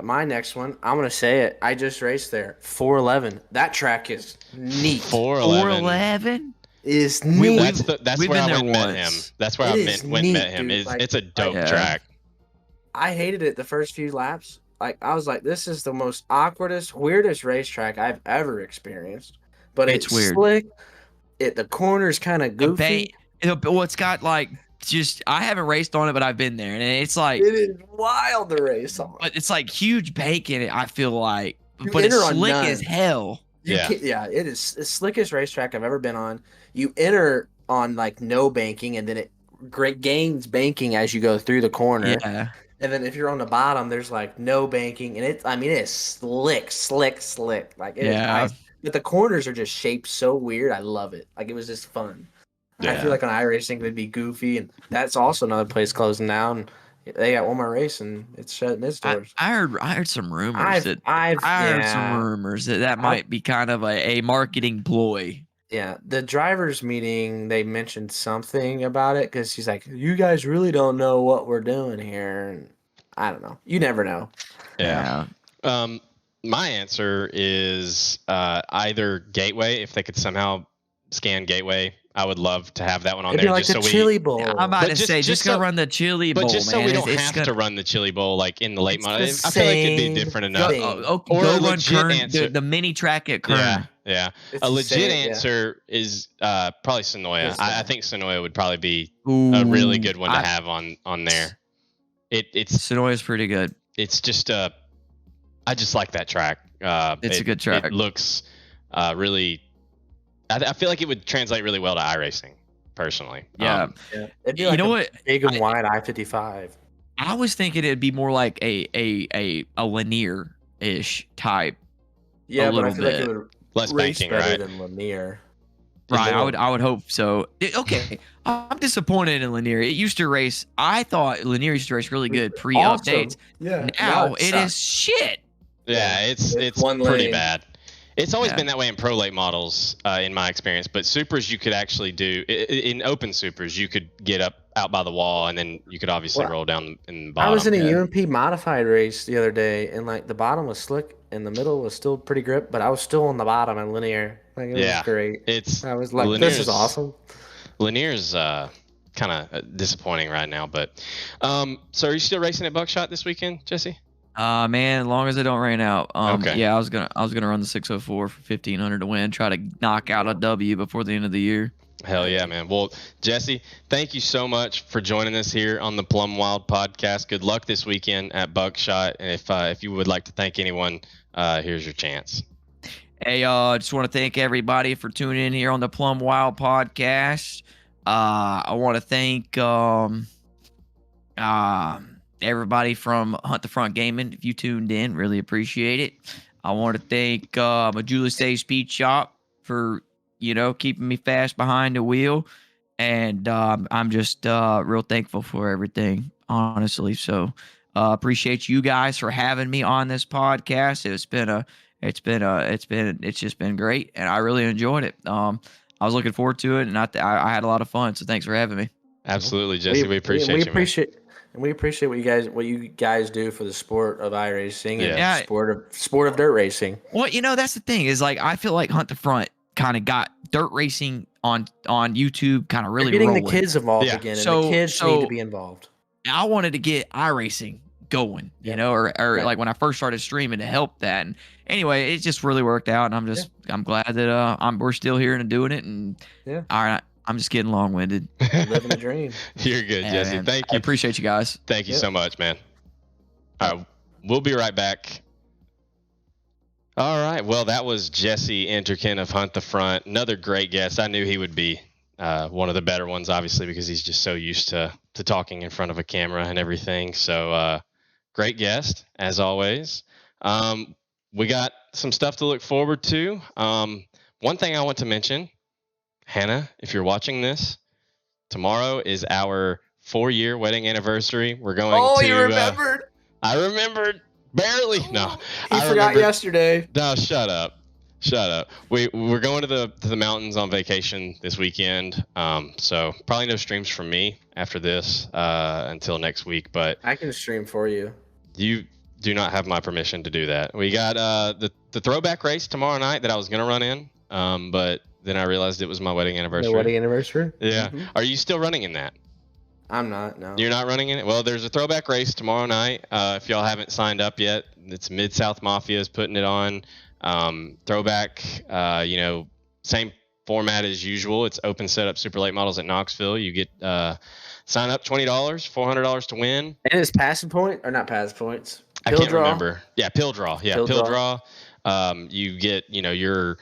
my next one, I'm gonna say it. I just raced there. 411. That track is neat. 411 is neat. That's we've where been I there went and met him. once. That's where It I is went and met neat, him. dude. It's a dope Yeah. track. I hated it the first few laps. Like I was like, this is the most awkwardest, weirdest racetrack I've ever experienced. But It's weird. Slick. The corner's kind of goofy. Well, it's got like just I haven't raced on it, but I've been there, and it's like It is wild to race on. But it's like huge bank in it. I feel like, You but it's enter on slick none. as hell. It is the slickest racetrack I've ever been on. You enter on like no banking, and then it gains banking as you go through the corner. Yeah. And then if you're on the bottom, there's like no banking, and it's slick. Like it is nice. But the corners are just shaped so weird. I love it. Like it was just fun. Yeah. I feel like on iRacing would be goofy, and that's also another place closing down. They got one more race, and it's shutting its doors. I heard some rumors I heard some rumors that might be kind of a marketing ploy. Yeah, the drivers' meeting, they mentioned something about it because he's like, "You guys really don't know what we're doing here." And I don't know. You never know. Yeah. My answer is either Gateway. If they could somehow scan Gateway, I would love to have that one on It'd there. be like just the so Chili Bowl. I'm about to say, just go run the Chili Bowl, but just so man. we don't have to run the Chili Bowl like in the late model. I feel like it'd be different enough. Or go run Kern, the mini track at Kern. Yeah. A legit answer is probably Sonoya. I think Sonoya would probably be a really good one to have on there. Sonoya's pretty good. It's just I just like that track. It's a good track. It looks really. I feel like it would translate really well to iRacing, personally. It'd be you like know what? Big and wide I-55. I was thinking it'd be more like a linear-ish type. Yeah, but I feel like it would less race banking, better right? than linear. Right, I would hope so. Okay, I'm disappointed in Lanier. It used to race. I thought Lanier used to race really good pre-updates. Yeah. Now it is shit. Yeah, it's one pretty lane. bad. It's always been that way in pro late models, in my experience. But supers, you could actually do in open supers. You could get out by the wall, and then you could obviously roll down in the bottom. I was in a UMP modified race the other day, and like the bottom was slick, and the middle was still pretty grip, but I was still on the bottom in linear. Like it was great. I was like, this is awesome. Linear's kind of disappointing right now, but so are you still racing at Buckshot this weekend, Jesse? Man, as long as it don't rain out. Okay. Yeah, I was gonna run the 604 for 1,500 to win. Try to knock out a W before the end of the year. Hell yeah, man. Well, Jesse, thank you so much for joining us here on the Plum Wild podcast. Good luck this weekend at Buckshot. And if you would like to thank anyone, here's your chance. Hey, just want to thank everybody for tuning in here on the Plum Wild podcast. I want to thank everybody from Hunt the Front Gaming. If you tuned in, really appreciate it. I want to thank Majula Say Speed Shop for keeping me fast behind the wheel, and I'm just real thankful for everything, honestly. So appreciate you guys for having me on this podcast. It's just been great, and I really enjoyed it. I was looking forward to it, and I had a lot of fun. So thanks for having me. Absolutely, Jesse. We appreciate you. We appreciate what you guys do for the sport of iRacing and sport of dirt racing. Well, that's the thing is like I feel like Hunt the Front kind of got dirt racing on YouTube kind of really getting rolling. the kids involved again, and the kids need to be involved. I wanted to get iRacing going, or like when I first started streaming to help that. And anyway, it just really worked out, and I'm glad that we're still here and doing it. And all right, I'm just getting long-winded. Living the dream. You're good, Jesse. Man. Thank you. I appreciate you guys. Thank you so much, man. All right, we'll be right back. All right. Well, that was Jesse Enterkin of Hunt the Front. Another great guest. I knew he would be one of the better ones, obviously, because he's just so used to talking in front of a camera and everything. So great guest, as always. We got some stuff to look forward to. One thing I want to mention, Hannah, if you're watching this, tomorrow is our 4-year wedding anniversary. We're going to... you remembered? I remembered. Barely. No, He I forgot remember. yesterday. No, shut up. Shut up. We're going to the mountains on vacation this weekend. So probably no streams from me after this until next week. But I can stream for you. you do not have my permission to do that. We got the throwback race tomorrow night that I was gonna run in. But then I realized it was my wedding anniversary. The wedding anniversary? Yeah. Mm-hmm. Are you still running in that? I'm not. No. You're not running in it? Well, there's a throwback race tomorrow night. If y'all haven't signed up yet, it's Mid-South Mafia is putting it on. Throwback, same format as usual. It's open setup super late models at Knoxville. You get sign up $20, $400 to win. And it's passing point or not passing points? I can't remember. Yeah, pill draw. Yeah, pill draw. You get your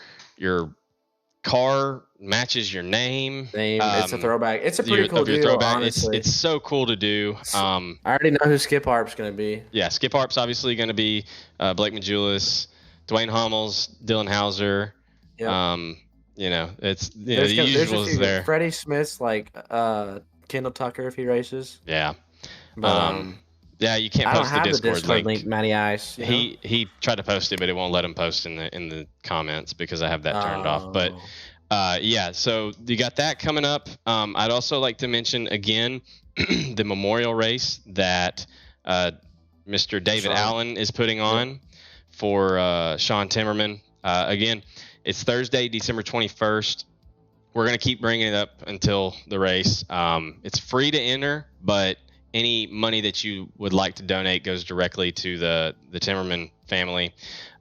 car matches your name. It's a throwback. It's a pretty cool deal. Throwback. Honestly. It's so cool to do. I already know who Skip Harp's going to be. Yeah, Skip Harp's obviously going to be Blake Majulis, Dwayne Hummels, Dylan Hauser. Yep. It's the usuals there. Freddie Smith's like Kendall Tucker if he races. Yeah. But, yeah, you can't post the Discord link. Matty Ice. He tried to post it, but it won't let him post in the comments because I have that turned off. But yeah, so you got that coming up. I'd also like to mention again the memorial race that Mr. David Allen is putting on for Sean Timmerman. Again, it's Thursday, December 21st. We're going to keep bringing it up until the race. It's free to enter, but any money that you would like to donate goes directly to the Timmerman family.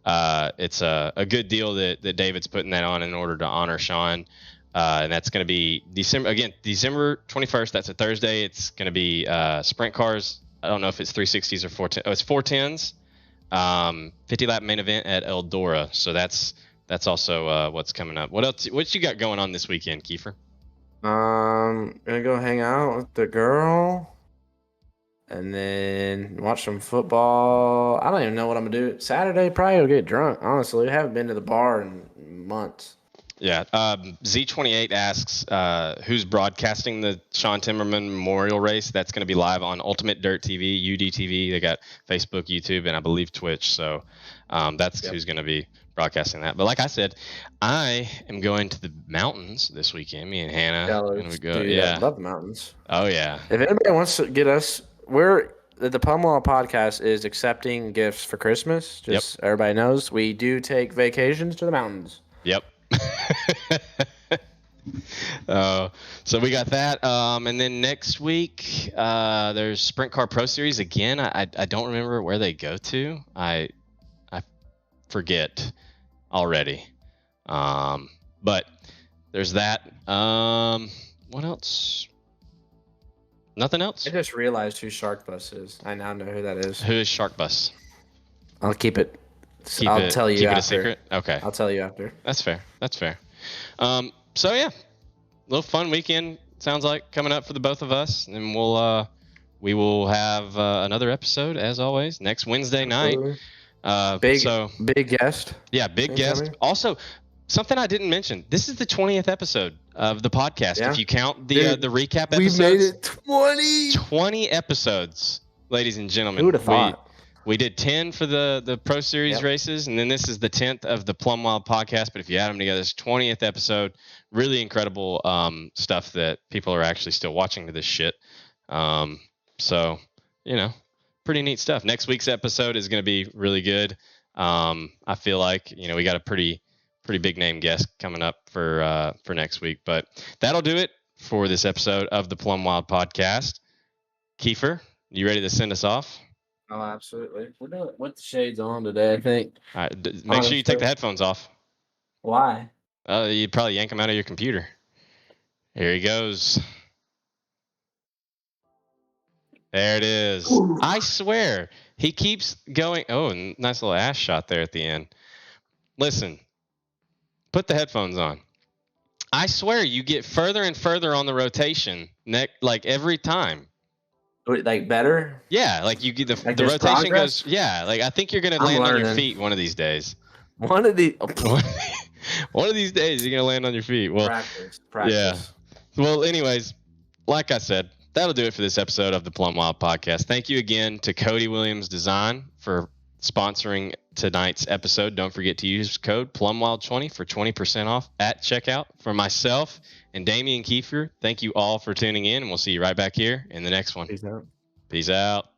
It's a good deal that David's putting that on in order to honor Sean. And that's going to be December 21st. That's a Thursday. It's going to be sprint cars. I don't know if it's 360s or 410s. Oh, it's 410s. 50 lap main event at Eldora. So that's also what's coming up. What you got going on this weekend, Kiefer? Gonna go hang out with the girl. And then watch some football. I don't even know what I'm going to do. Saturday, probably will get drunk, honestly. I haven't been to the bar in months. Yeah. Z28 asks, who's broadcasting the Sean Timmerman Memorial Race? That's going to be live on Ultimate Dirt TV, UDTV. They got Facebook, YouTube, and I believe Twitch. So that's who's going to be broadcasting that. But like I said, I am going to the mountains this weekend. Me and Hannah. I love the mountains. Oh, yeah. If anybody wants to get us... the Plum podcast is accepting gifts for Christmas. Just everybody knows we do take vacations to the mountains. Yep. So we got that. And then next week, there's Sprint Car Pro Series again. I don't remember where they go to. I forget already. But there's that. What else? Nothing else? I just realized who Shark Bus is. I now know who that is. Who is Shark Bus? I'll keep it. I'll tell you after. Keep it a secret? Okay. I'll tell you after. That's fair. So, yeah. A little fun weekend, sounds like, coming up for the both of us. And we will have another episode, as always, next Wednesday night. Big guest. Yeah, big guest. Coming. Also, something I didn't mention. This is the 20th episode of the podcast. Yeah. If you count the recap episodes. We made it 20. 20 episodes, ladies and gentlemen. Who would have thought? We did 10 for the Pro Series races, and then this is the 10th of the Plum Wild podcast. But if you add them together, it's 20th episode. Really incredible stuff that people are actually still watching to this shit. So, pretty neat stuff. Next week's episode is going to be really good. I feel like, we got a pretty big name guest coming up for next week. But that'll do it for this episode of the Plum Wild podcast. Kiefer, you ready to send us off? Oh, absolutely. We're going to put the shades on today, I think. All right, make sure you take the headphones off. Why? You'd probably yank them out of your computer. Here he goes. There it is. Ooh. I swear, he keeps going. Oh, nice little ass shot there at the end. Listen, put the headphones on. I swear, you get further and further on the rotation, like every time. Like better? Yeah, like you get the rotation progress? Goes. Yeah, like I think you're gonna land on your feet one of these days. One of these days you're gonna land on your feet. Well, practice. Yeah. Well, anyways, like I said, that'll do it for this episode of the Plum Wild podcast. Thank you again to Cody Williams Design for sponsoring tonight's episode. Don't forget to use code PlumWild20 for 20% off at checkout. For myself and Damian Kiefer, thank you all for tuning in, and we'll see you right back here in the next one. Peace out. Peace out.